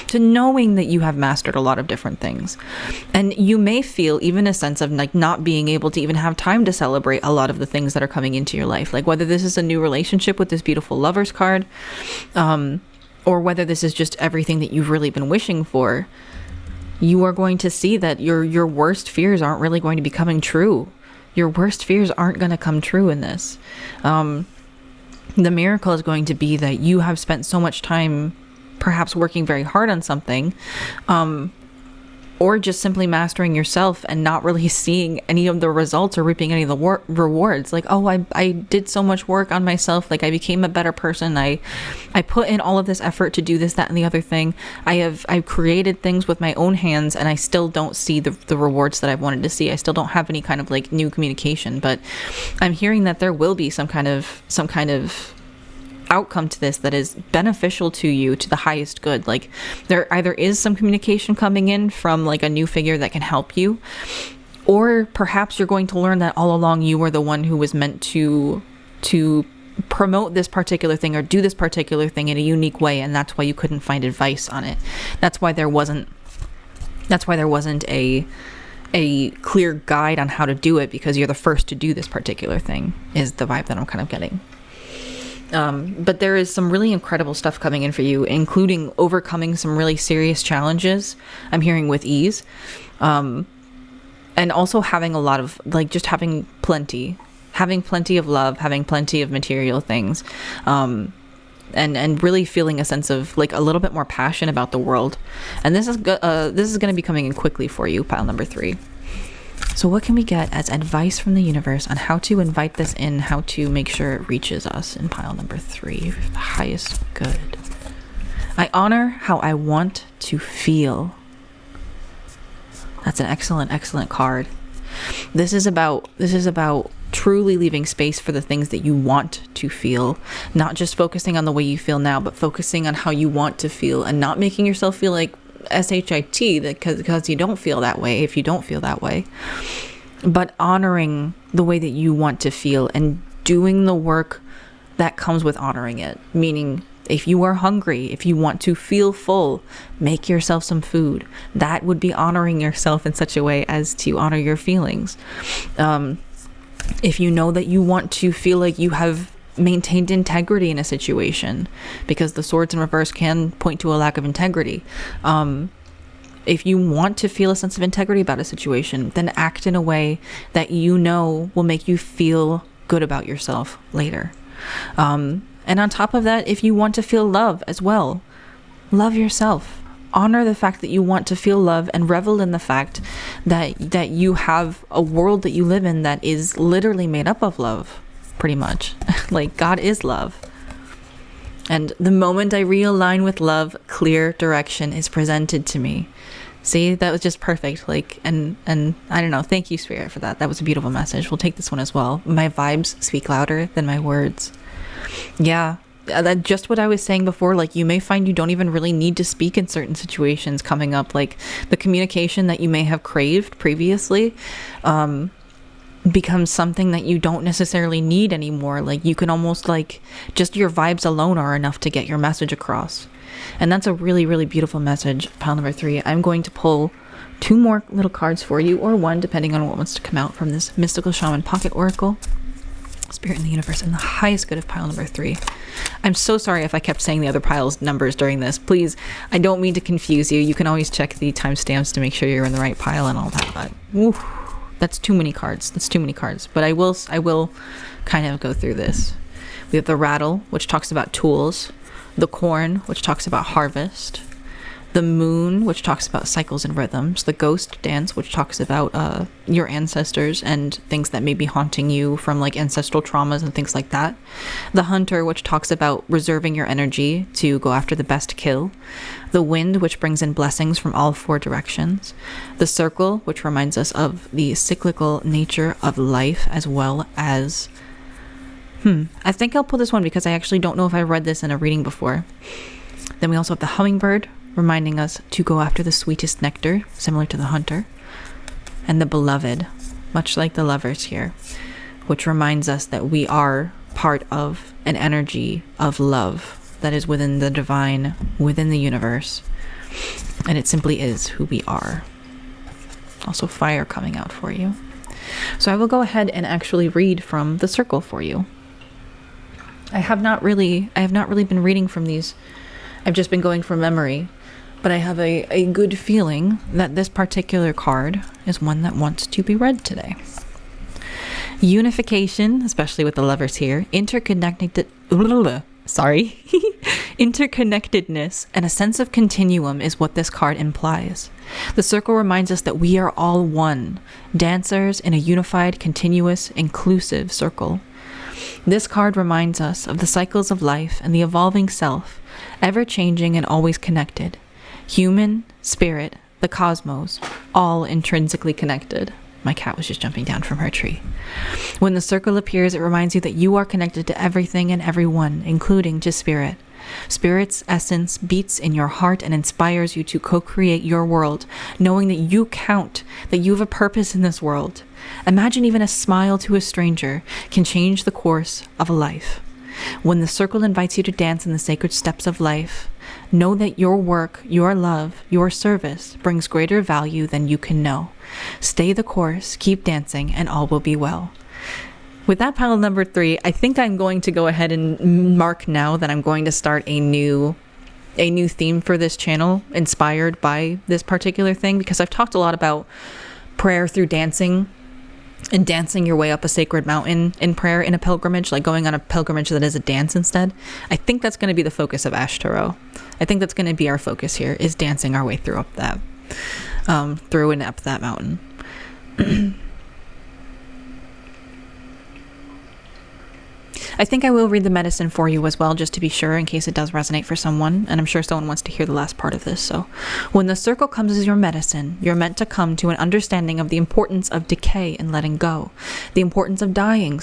to knowing that you have mastered a lot of different things. And you may feel even a sense of like not being able to even have time to celebrate a lot of the things that are coming into your life. Like whether this is a new relationship with this beautiful Lovers card, or whether this is just everything that you've really been wishing for, you are going to see that your worst fears aren't really going to be coming true. Your worst fears aren't going to come true in this. The miracle is going to be that you have spent so much time perhaps working very hard on something, or just simply mastering yourself and not really seeing any of the results or reaping any of the rewards. Like, oh, I did so much work on myself. Like, I became a better person. I put in all of this effort to do this, that, and the other thing. I've created things with my own hands, and I still don't see the rewards that I've wanted to see. I still don't have any kind of like new communication, but I'm hearing that there will be some kind of outcome to this that is beneficial to you, to the highest good. Like there either is some communication coming in from like a new figure that can help you, or perhaps you're going to learn that all along you were the one who was meant to promote this particular thing or do this particular thing in a unique way, and that's why you couldn't find advice on it. That's why there wasn't a clear guide on how to do it, because you're the first to do this particular thing, is the vibe that I'm kind of getting. But there is some really incredible stuff coming in for you, including overcoming some really serious challenges, I'm hearing, with ease. And also having a lot of, like, just having plenty of love, having plenty of material things. And really feeling a sense of, like, a little bit more passion about the world. And this is going to be coming in quickly for you, pile number 3. So what can we get as advice from the universe on how to invite this in, how to make sure it reaches us in pile number 3, the highest good? I honor how I want to feel. That's an excellent card. This is about truly leaving space for the things that you want to feel, not just focusing on the way you feel now, but focusing on how you want to feel, and not making yourself feel like SHIT because you don't feel that way, if you don't feel that way, but honoring the way that you want to feel and doing the work that comes with honoring it. Meaning, if you are hungry, if you want to feel full, make yourself some food. That would be honoring yourself in such a way as to honor your feelings. If you know that you want to feel like you have maintained integrity in a situation, because the swords in reverse can point to a lack of integrity. If you want to feel a sense of integrity about a situation, then act in a way that you know will make you feel good about yourself later. And on top of that, if you want to feel love as well, love yourself. Honor the fact that you want to feel love, and revel in the fact that you have a world that you live in that is literally made up of love. Pretty much. Like, God is love. And the moment I realign with love, clear direction is presented to me. See, that was just perfect. Like, and I don't know. Thank you, Spirit, for that. That was a beautiful message. We'll take this one as well. My vibes speak louder than my words. Yeah. That just what I was saying before. Like, you may find you don't even really need to speak in certain situations coming up. Like, the communication that you may have craved previously, becomes something that you don't necessarily need anymore. Like, you can almost, like, just your vibes alone are enough to get your message across. And that's a really, really beautiful message. Pile number 3. I'm going to pull 2 more little cards for you, or 1, depending on what wants to come out from this Mystical Shaman Pocket Oracle. Spirit in the universe, and the highest good of pile number 3. I'm so sorry if I kept saying the other pile's numbers during this. Please, I don't mean to confuse you. You can always check the timestamps to make sure you're in the right pile and all that, but woof. That's too many cards. But I will kind of go through this. We have the rattle, which talks about tools. The corn, which talks about harvest. The moon, which talks about cycles and rhythms. The ghost dance, which talks about your ancestors and things that may be haunting you from, like, ancestral traumas and things like that. The hunter, which talks about reserving your energy to go after the best kill. The wind, which brings in blessings from all 4 directions. The circle, which reminds us of the cyclical nature of life, as well as I think I'll pull this one because I actually don't know if I read this in a reading before. Then we also have the hummingbird, reminding us to go after the sweetest nectar, similar to the hunter. And the beloved, much like the lovers here, which reminds us that we are part of an energy of love that is within the divine, within the universe. And it simply is who we are. Also fire coming out for you. So I will go ahead and actually read from the circle for you. I have not really been reading from these. I've just been going from memory, but I have a good feeling that this particular card is one that wants to be read today. Unification, especially with the lovers here, interconnectedness and a sense of continuum is what this card implies. The circle reminds us that we are all one, dancers in a unified, continuous, inclusive circle. This card reminds us of the cycles of life and the evolving self, ever changing and always connected. Human, spirit, the cosmos, all intrinsically connected. My cat was just jumping down from her tree. When the circle appears, it reminds you that you are connected to everything and everyone, including to spirit. Spirit's essence beats in your heart and inspires you to co-create your world, knowing that you count, that you have a purpose in this world. Imagine even a smile to a stranger can change the course of a life. When the circle invites you to dance in the sacred steps of life, know that your work, your love, your service brings greater value than you can know. Stay the course, keep dancing, and all will be well. With that pile number 3, I think I'm going to go ahead and mark now that I'm going to start a new theme for this channel inspired by this particular thing, because I've talked a lot about prayer through dancing and dancing your way up a sacred mountain in prayer in a pilgrimage, like going on a pilgrimage that is a dance instead. I think that's going to be the focus of Ash Tarot. I think that's going to be our focus here, is dancing our way through up that, through and up that mountain. I think I will read the medicine for you as well, just to be sure, in case it does resonate for someone, and I'm sure someone wants to hear the last part of this. So, when the circle comes as your medicine, you're meant to come to an understanding of the importance of decay and letting go, the importance of dying,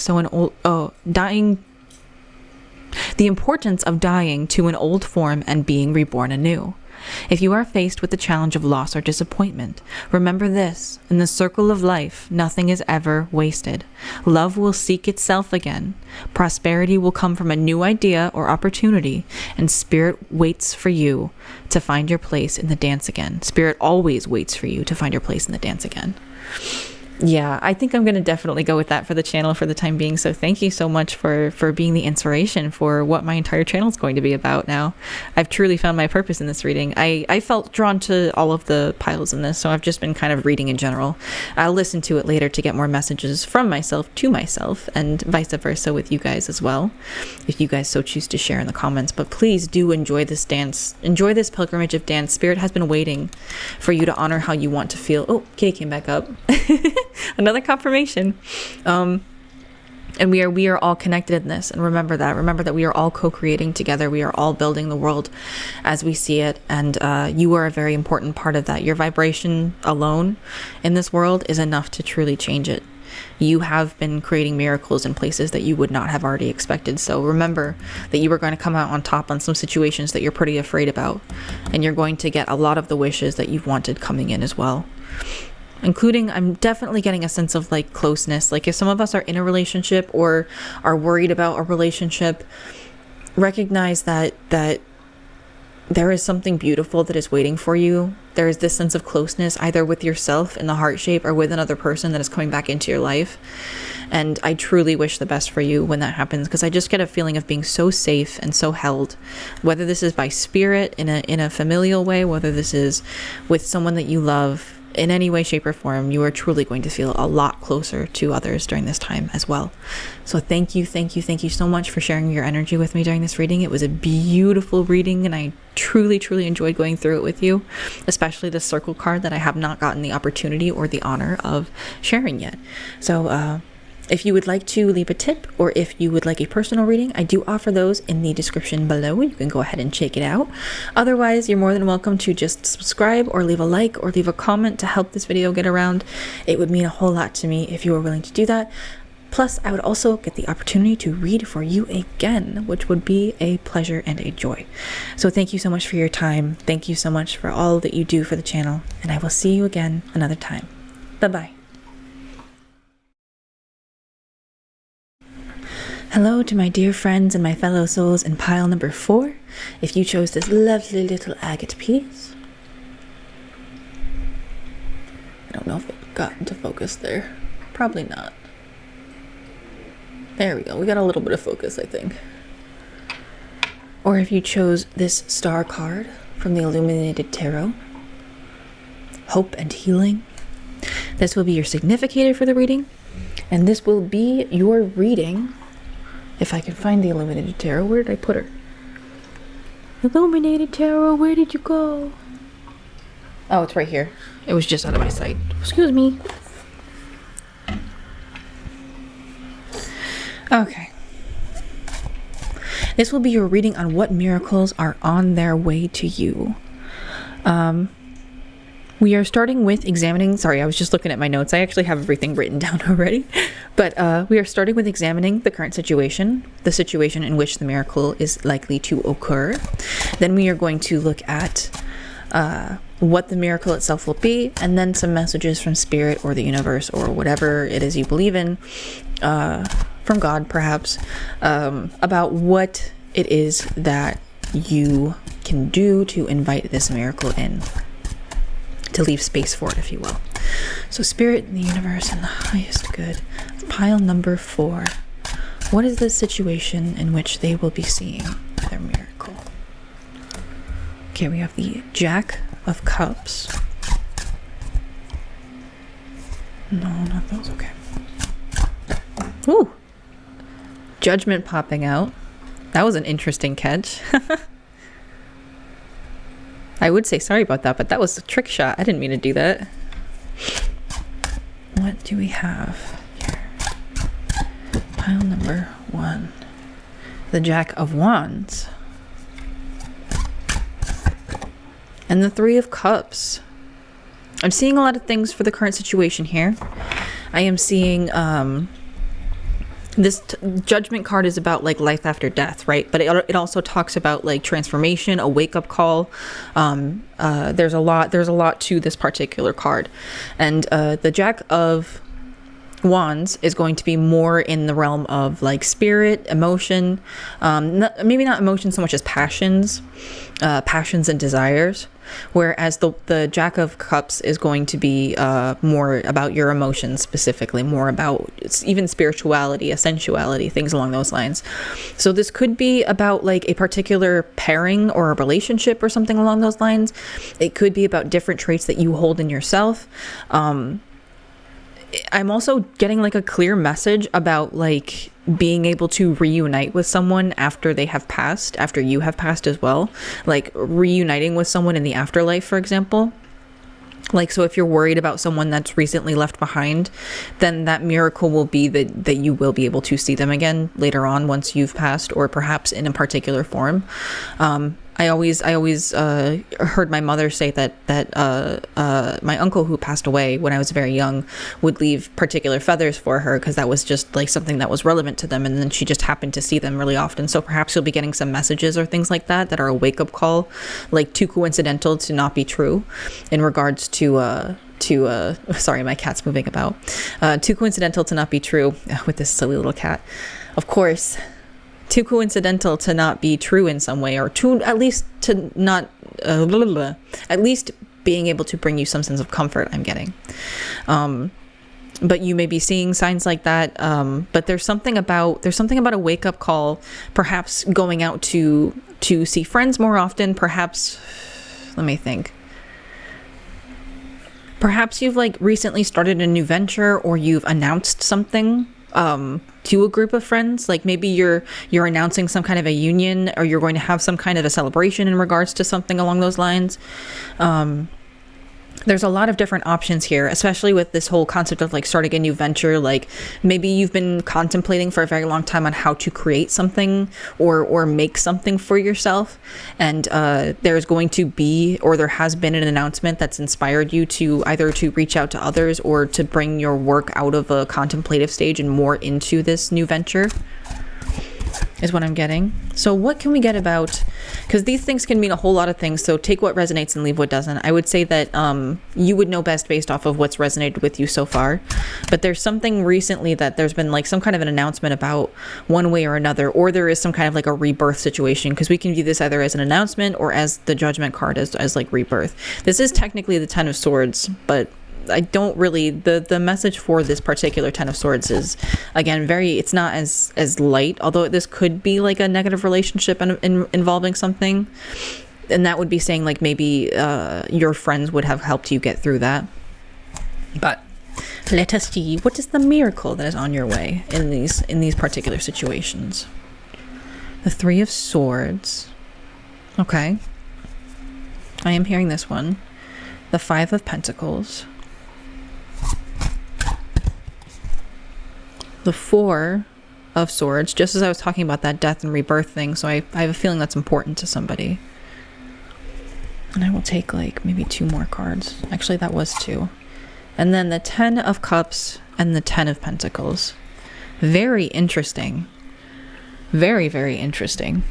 the importance of dying to an old form and being reborn anew. If you are faced with the challenge of loss or disappointment, remember this: in the circle of life, nothing is ever wasted. Love will seek itself again. Prosperity will come from a new idea or opportunity, and spirit waits for you to find your place in the dance again. Spirit always waits for you to find your place in the dance again. Yeah, I think I'm going to definitely go with that for the channel for the time being. So thank you so much for being the inspiration for what my entire channel is going to be about now. I've truly found my purpose in this reading. I felt drawn to all of the piles in this, so I've just been kind of reading in general. I'll listen to it later to get more messages from myself to myself, and vice versa with you guys as well, if you guys so choose to share in the comments. But please do enjoy this dance. Enjoy this pilgrimage of dance. Spirit has been waiting for you to honor how you want to feel. Oh, Kitty came back up. Another confirmation. And we are all connected in this, and remember that we are all co-creating together. We are all building the world as we see it, and you are a very important part of that. Your vibration alone in this world is enough to truly change it. You have been creating miracles in places that you would not have already expected. So remember that you are going to come out on top on some situations that you're pretty afraid about, and you're going to get a lot of the wishes that you've wanted coming in as well. Including, I'm definitely getting a sense of like closeness. Like if some of us are in a relationship or are worried about a relationship, recognize that there is something beautiful that is waiting for you. There is this sense of closeness, either with yourself in the heart shape or with another person that is coming back into your life. And I truly wish the best for you when that happens, because I just get a feeling of being so safe and so held, whether this is by spirit in a familial way, whether this is with someone that you love. In any way, shape, or form, you are truly going to feel a lot closer to others during this time as well. So thank you so much for sharing your energy with me during this reading. It was a beautiful reading, and I truly enjoyed going through it with you, especially the circle card that I have not gotten the opportunity or the honor of sharing yet. So if you would like to leave a tip, or if you would like a personal reading, I do offer those in the description below. You can go ahead and check it out. Otherwise, you're more than welcome to just subscribe or leave a like or leave a comment to help this video get around. It would mean a whole lot to me if you were willing to do that. Plus, I would also get the opportunity to read for you again, which would be a pleasure and a joy. So thank you so much for your time. Thank you so much for all that you do for the channel, and I will see you again another time. Bye-bye. Hello to my dear friends and my fellow souls in pile number 4. If you chose this lovely little agate piece. I don't know if it got into focus there. Probably not. There we go. We got a little bit of focus, I think. Or if you chose this star card from the Illuminated Tarot. Hope and healing. This will be your significator for the reading. And this will be your reading. If I can find the Illuminated Tarot. Where did I put her? Illuminated Tarot, where did you go? Oh, it's right here. It was just out of my sight. Excuse me. Okay. This will be your reading on what miracles are on their way to you. We are starting with examining, sorry, I was just looking at my notes. I actually have everything written down already. But we are starting with examining the current situation, the situation in which the miracle is likely to occur. Then we are going to look at what the miracle itself will be, and then some messages from Spirit or the universe or whatever it is you believe in, from God perhaps, about what it is that you can do to invite this miracle in. To leave space for it, if you will. So Spirit and the universe and the highest good. Pile number 4. What is the situation in which they will be seeing their miracle? Okay, we have the Jack of Cups. No, not those. Okay. Ooh. Judgment popping out. That was an interesting catch. I would say sorry about that, but that was a trick shot. I didn't mean to do that. What do we have here? Pile number 1. The Jack of Wands. And the 3 of Cups. I'm seeing a lot of things for the current situation here. I am seeing this judgment card is about like life after death, right? But it also talks about like transformation, a wake-up call. There's a lot to this particular card. And the Jack of Wands is going to be more in the realm of like spirit, emotion, maybe not emotion so much as passions and desires, whereas the Jack of Cups is going to be more about your emotions, specifically more about even spirituality, essentiality, things along those lines. So this could be about like a particular pairing or a relationship or something along those lines. It could be about different traits that you hold in yourself. I'm also getting like a clear message about like being able to reunite with someone after they have passed, after you have passed as well, like reuniting with someone in the afterlife, for example. Like, so if you're worried about someone that's recently left behind, then that miracle will be that you will be able to see them again later on once you've passed, or perhaps in a particular form. I always heard my mother say that my uncle who passed away when I was very young would leave particular feathers for her because that was just like something that was relevant to them, and then she just happened to see them really often. So perhaps you'll be getting some messages or things like that are a wake-up call, like too coincidental to not be true, in regards to sorry, my cat's moving about. Too coincidental to not be true with this silly little cat. Of course. Too coincidental to not be true in some way, or to at least to not at least being able to bring you some sense of comfort, I'm getting. But you may be seeing signs like that, but there's something about a wake-up call, perhaps going out to see friends more often. Perhaps, let me think, perhaps you've like recently started a new venture, or you've announced something to a group of friends. Like maybe you're announcing some kind of a union, or you're going to have some kind of a celebration in regards to something along those lines. there's a lot of different options here, especially with this whole concept of like starting a new venture. Like maybe you've been contemplating for a very long time on how to create something or make something for yourself. And there's going to be, or there has been, an announcement that's inspired you to either to reach out to others or to bring your work out of a contemplative stage and more into this new venture, is what I'm getting. So what can we get about, because these things can mean a whole lot of things, so take what resonates and leave what doesn't. I would say that you would know best based off of what's resonated with you so far, but there's something recently that there's been like some kind of an announcement about one way or another, or there is some kind of like a rebirth situation, because we can view this either as an announcement or as the Judgment card, as like rebirth. This is technically the Ten of Swords, but I don't really, the message for this particular Ten of Swords is, again, it's not as light, although this could be like a negative relationship involving something, and that would be saying like maybe your friends would have helped you get through that. But let us see, what is the miracle that is on your way in these particular situations? The Three of Swords. Okay, I am hearing this one. The Five of Pentacles. The Four of Swords, just as I was talking about that death and rebirth thing, so I have a feeling that's important to somebody. And I will take like maybe 2 more cards. Actually, that was 2. And then the Ten of Cups and the Ten of Pentacles. Very interesting. Very, very interesting.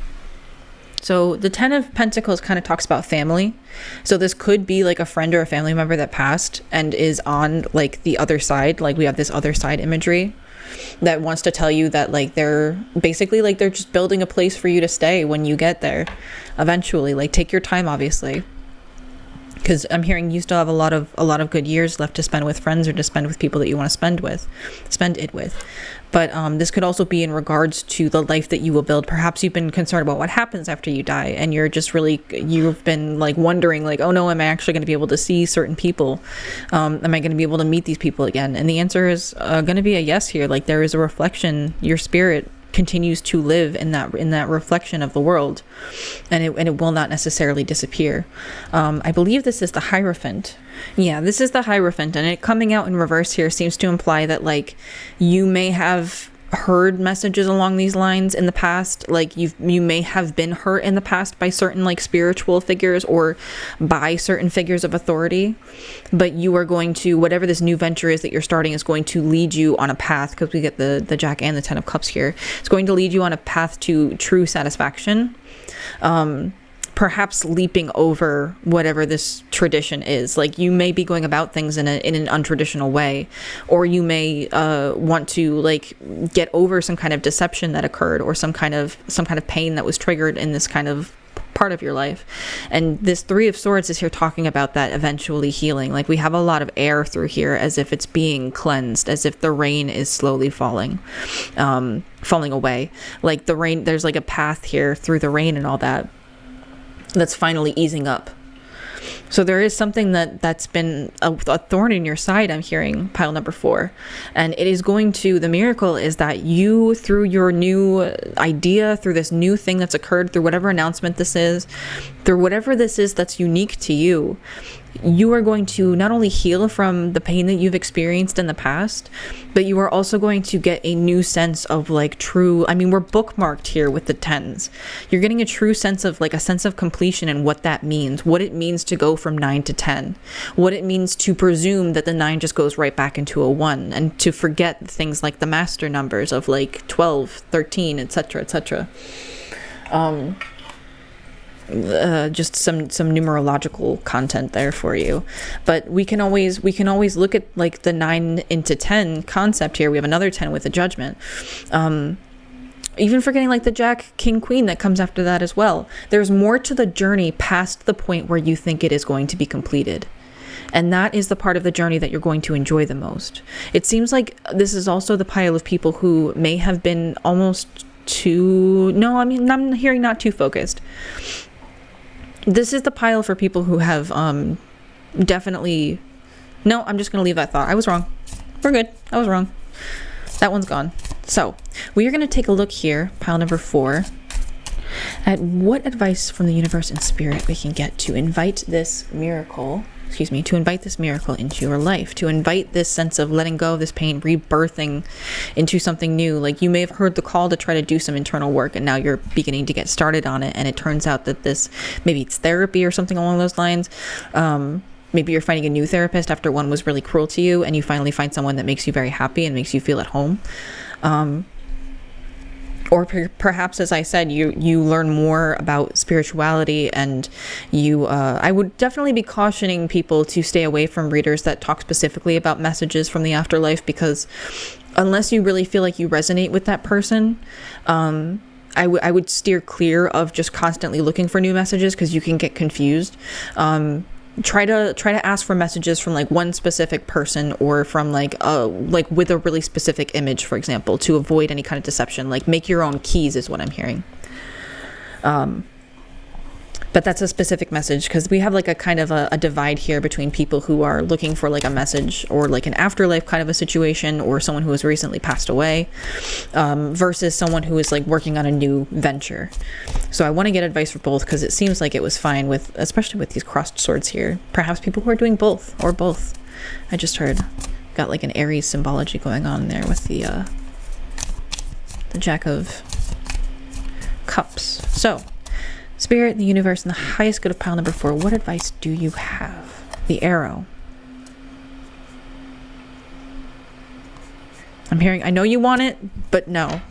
So the Ten of Pentacles kind of talks about family. So this could be like a friend or a family member that passed and is on like the other side. Like we have this other side imagery that wants to tell you that like they're basically like they're just building a place for you to stay when you get there eventually. Like take your time, obviously, because I'm hearing you still have a lot of good years left to spend with friends or to spend with people that you want to spend it with. But this could also be in regards to the life that you will build. Perhaps you've been concerned about what happens after you die, and you've been like wondering like, oh no, am I actually going to be able to see certain people? Am I going to be able to meet these people again? And the answer is going to be a yes here. Like there is a reflection. Your spirit continues to live in that reflection of the world, and it will not necessarily disappear. I believe this is the Hierophant. Yeah, this is the Hierophant, and it coming out in reverse here seems to imply that like you may have heard messages along these lines in the past. Like you may have been hurt in the past by certain like spiritual figures or by certain figures of authority, but you are going to, whatever this new venture is that you're starting is going to lead you on a path, because we get the Jack and the Ten of Cups here. It's going to lead you on a path to true satisfaction. Perhaps leaping over whatever this tradition is. Like you may be going about things in an untraditional way, or you may want to like get over some kind of deception that occurred, or some kind of pain that was triggered in this kind of part of your life. And this Three of Swords is here talking about that eventually healing. Like we have a lot of air through here, as if it's being cleansed, as if the rain is slowly falling away. Like the rain, there's like a path here through the rain and all that that's finally easing up. So there is something that's been a thorn in your side, I'm hearing, pile number 4. And it is going to, the miracle is that you, through your new idea, through this new thing that's occurred, through whatever announcement this is, through whatever this is that's unique to you, you are going to not only heal from the pain that you've experienced in the past, but you are also going to get a new sense of like true, I mean, we're bookmarked here with the 10s. You're getting a true sense of like a sense of completion and what that means, what it means to go from 9 to 10, what it means to presume that the 9 just goes right back into a 1, and to forget things like the master numbers of like 12, 13, etc., etc. Just some numerological content there for you. But we can always look at like the 9 into 10 concept here. We have another 10 with the Judgment. Even forgetting like the Jack, King, Queen that comes after that as well. There's more to the journey past the point where you think it is going to be completed. And that is the part of the journey that you're going to enjoy the most. It seems like this is also the pile of people who may have been almost I'm hearing not too focused. This is the pile for people who have definitely... No, I'm just going to leave that thought. I was wrong. We're good. I was wrong. That one's gone. So, we are going to take a look here, pile number 4, at what advice from the universe and spirit we can get to invite this miracle to invite this miracle into your life, to invite this sense of letting go of this pain, rebirthing into something new. Like, you may have heard the call to try to do some internal work, and now you're beginning to get started on it, and it turns out that this, maybe it's therapy or something along those lines. Maybe you're finding a new therapist after one was really cruel to you, and you finally find someone that makes you very happy and makes you feel at home. Or perhaps, as I said, you learn more about spirituality, and I would definitely be cautioning people to stay away from readers that talk specifically about messages from the afterlife, because unless you really feel like you resonate with that person, I would steer clear of just constantly looking for new messages, because you can get confused. Try to ask for messages from like one specific person, or from like with a really specific image, for example, to avoid any kind of deception. Like, make your own keys is what I'm hearing. But that's a specific message, because we have like a kind of a divide here between people who are looking for like a message or like an afterlife kind of a situation, or someone who has recently passed away, versus someone who is like working on a new venture. So I want to get advice for both, because it seems like it was fine with, especially with these crossed swords here. Perhaps people who are doing both, or both. I just heard, got like an Aries symbology going on there with the Jack of Cups. So, Spirit, the universe, and the highest good of pile number 4, what advice do you have? The arrow. I'm hearing, I know you want it, but no.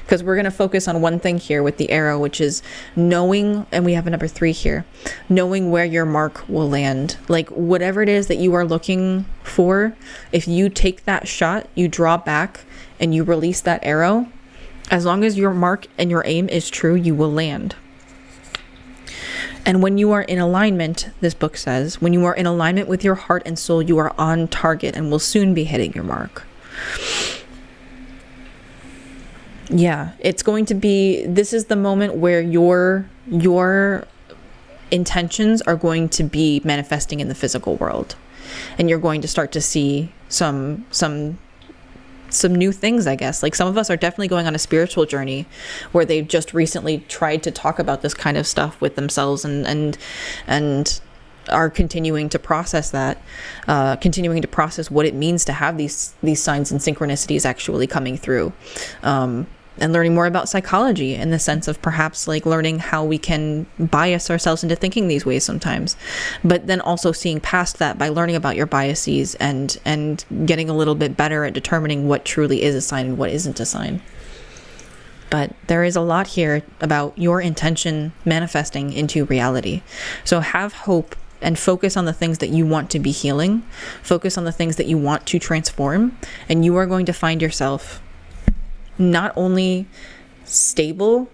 Because we're going to focus on one thing here with the arrow, which is knowing, and we have a number 3 here, knowing where your mark will land. Like, whatever it is that you are looking for, if you take that shot, you draw back, and you release that arrow, as long as your mark and your aim is true, you will land. And when you are in alignment, this book says, when you are in alignment with your heart and soul, you are on target and will soon be hitting your mark. Yeah, it's going to be, this is the moment where your intentions are going to be manifesting in the physical world. And you're going to start to see some new things, I guess. Like, some of us are definitely going on a spiritual journey where they've just recently tried to talk about this kind of stuff with themselves, and are continuing to process that, continuing to process what it means to have these signs and synchronicities actually coming through, and learning more about psychology, in the sense of perhaps like learning how we can bias ourselves into thinking these ways sometimes, but then also seeing past that by learning about your biases and getting a little bit better at determining what truly is a sign and what isn't a sign. But there is a lot here about your intention manifesting into reality. So have hope and focus on the things that you want to be healing. Focus on the things that you want to transform, and you are going to find yourself not only stable,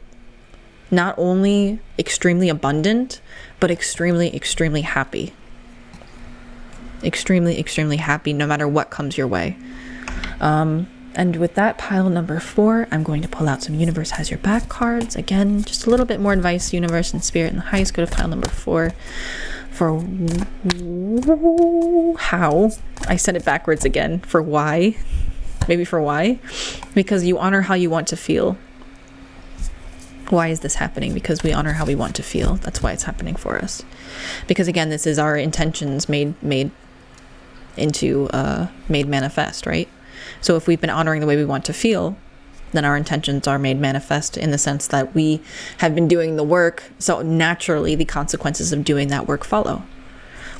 not only extremely abundant, but extremely, extremely happy. Extremely, extremely happy no matter what comes your way. And with that, pile number 4, I'm going to pull out some Universe Has Your Back cards. Again, just a little bit more advice, Universe and Spirit, and the highest good of pile number 4. For how? I said it backwards again. For why? Maybe for why? Because you honor how you want to feel. Why is this happening? Because we honor how we want to feel. That's why it's happening for us. Because again, this is our intentions made manifest, right? So if we've been honoring the way we want to feel, then our intentions are made manifest, in the sense that we have been doing the work. So naturally, the consequences of doing that work follow.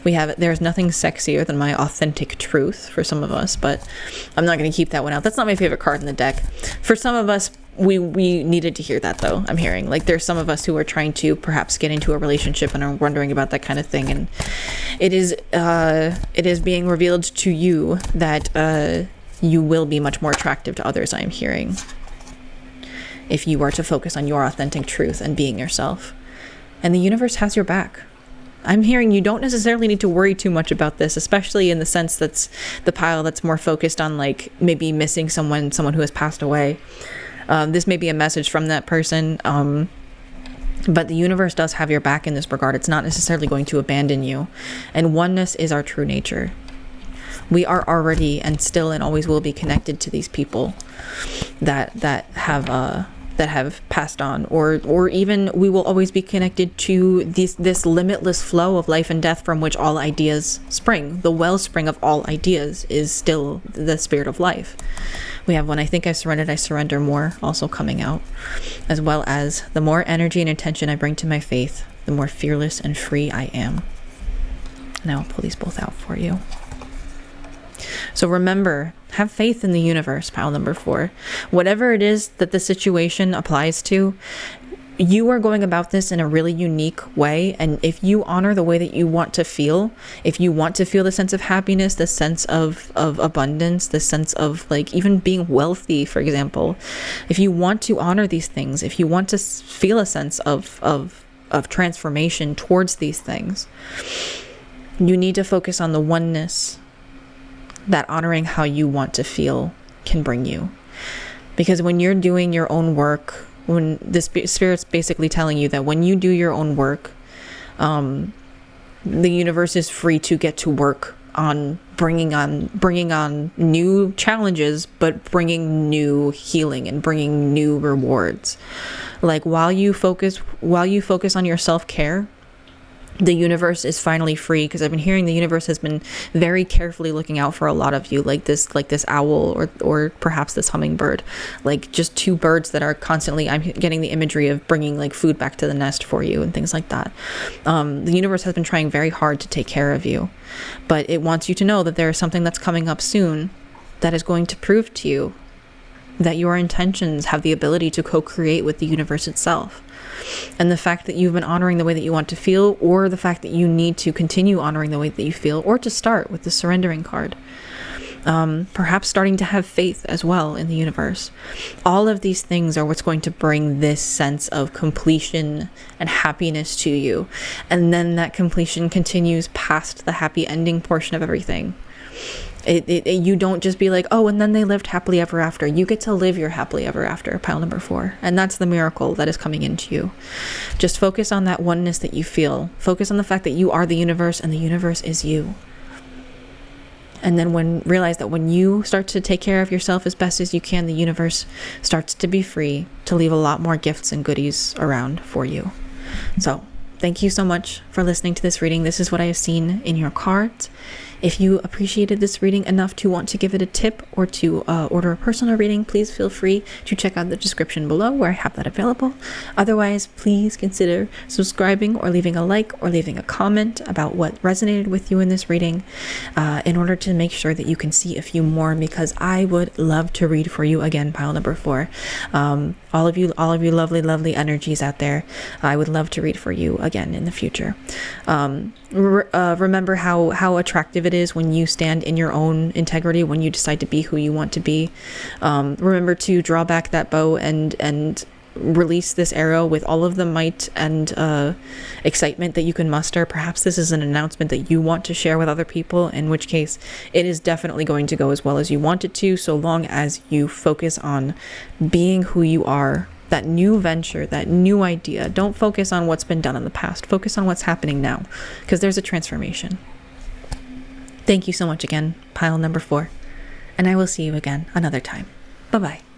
There's nothing sexier than my authentic truth for some of us, but I'm not going to keep that one out. That's not my favorite card in the deck. For some of us, we needed to hear that, though. I'm hearing, like, there's some of us who are trying to perhaps get into a relationship and are wondering about that kind of thing, and it is being revealed to you that you will be much more attractive to others, I'm hearing, if you are to focus on your authentic truth and being yourself. And the universe has your back. I'm hearing you don't necessarily need to worry too much about this, especially in the sense that's the pile that's more focused on, like, maybe missing someone who has passed away. This may be a message from that person, but the universe does have your back in this regard. It's not necessarily going to abandon you. And oneness is our true nature. We are already and still and always will be connected to these people that have that have passed on, or even we will always be connected to this limitless flow of life and death from which all ideas spring. The wellspring of all ideas is still the spirit of life. We have When I Think I Surrender more also coming out, as well as the more energy and intention I bring to my faith, the more fearless and free I am. And I'll pull these both out for you. So remember, have faith in the universe, pile number 4. Whatever it is that the situation applies to, you are going about this in a really unique way. And if you honor the way that you want to feel, if you want to feel the sense of happiness, the sense of abundance, the sense of like even being wealthy, for example, if you want to honor these things, if you want to feel a sense of transformation towards these things, you need to focus on the oneness that honoring how you want to feel can bring you. Because when you're doing your own work, when the spirit's basically telling you that when you do your own work, the universe is free to get to work on bringing on new challenges, but bringing new healing and bringing new rewards. Like while you focus on your self-care, the universe is finally free, because I've been hearing the universe has been very carefully looking out for a lot of you, like this owl or perhaps this hummingbird, like just 2 birds that are constantly, I'm getting the imagery of bringing like food back to the nest for you and things like that. The universe has been trying very hard to take care of you, but it wants you to know that there is something that's coming up soon that is going to prove to you that your intentions have the ability to co-create with the universe itself. And the fact that you've been honoring the way that you want to feel, or the fact that you need to continue honoring the way that you feel, or to start with the surrendering card. Perhaps starting to have faith as well in the universe. All of these things are what's going to bring this sense of completion and happiness to you. And then that completion continues past the happy ending portion of everything. You don't just be like, oh, and then they lived happily ever after. You get to live your happily ever after, pile number 4. And that's the miracle that is coming into you. Just focus on that oneness that you feel. Focus on the fact that you are the universe and the universe is you. And then realize that when you start to take care of yourself as best as you can, the universe starts to be free to leave a lot more gifts and goodies around for you. So thank you so much for listening to this reading. This is what I have seen in your cards. If you appreciated this reading enough to want to give it a tip or to order a personal reading, please feel free to check out the description below where I have that available. Otherwise, please consider subscribing or leaving a like or leaving a comment about what resonated with you in this reading in order to make sure that you can see a few more, because I would love to read for you again, pile number 4. All of you lovely energies out there, I would love to read for you again in the future. Remember how attractive it is when you stand in your own integrity, when you decide to be who you want to be. Remember to draw back that bow and release this arrow with all of the might and excitement that you can muster. Perhaps this is an announcement that you want to share with other people, in which case it is definitely going to go as well as you want it to, so long as you focus on being who you are. That new venture, that new idea. Don't focus on what's been done in the past. Focus on what's happening now, because there's a transformation. Thank you so much again, pile number 4. And I will see you again another time. Bye-bye.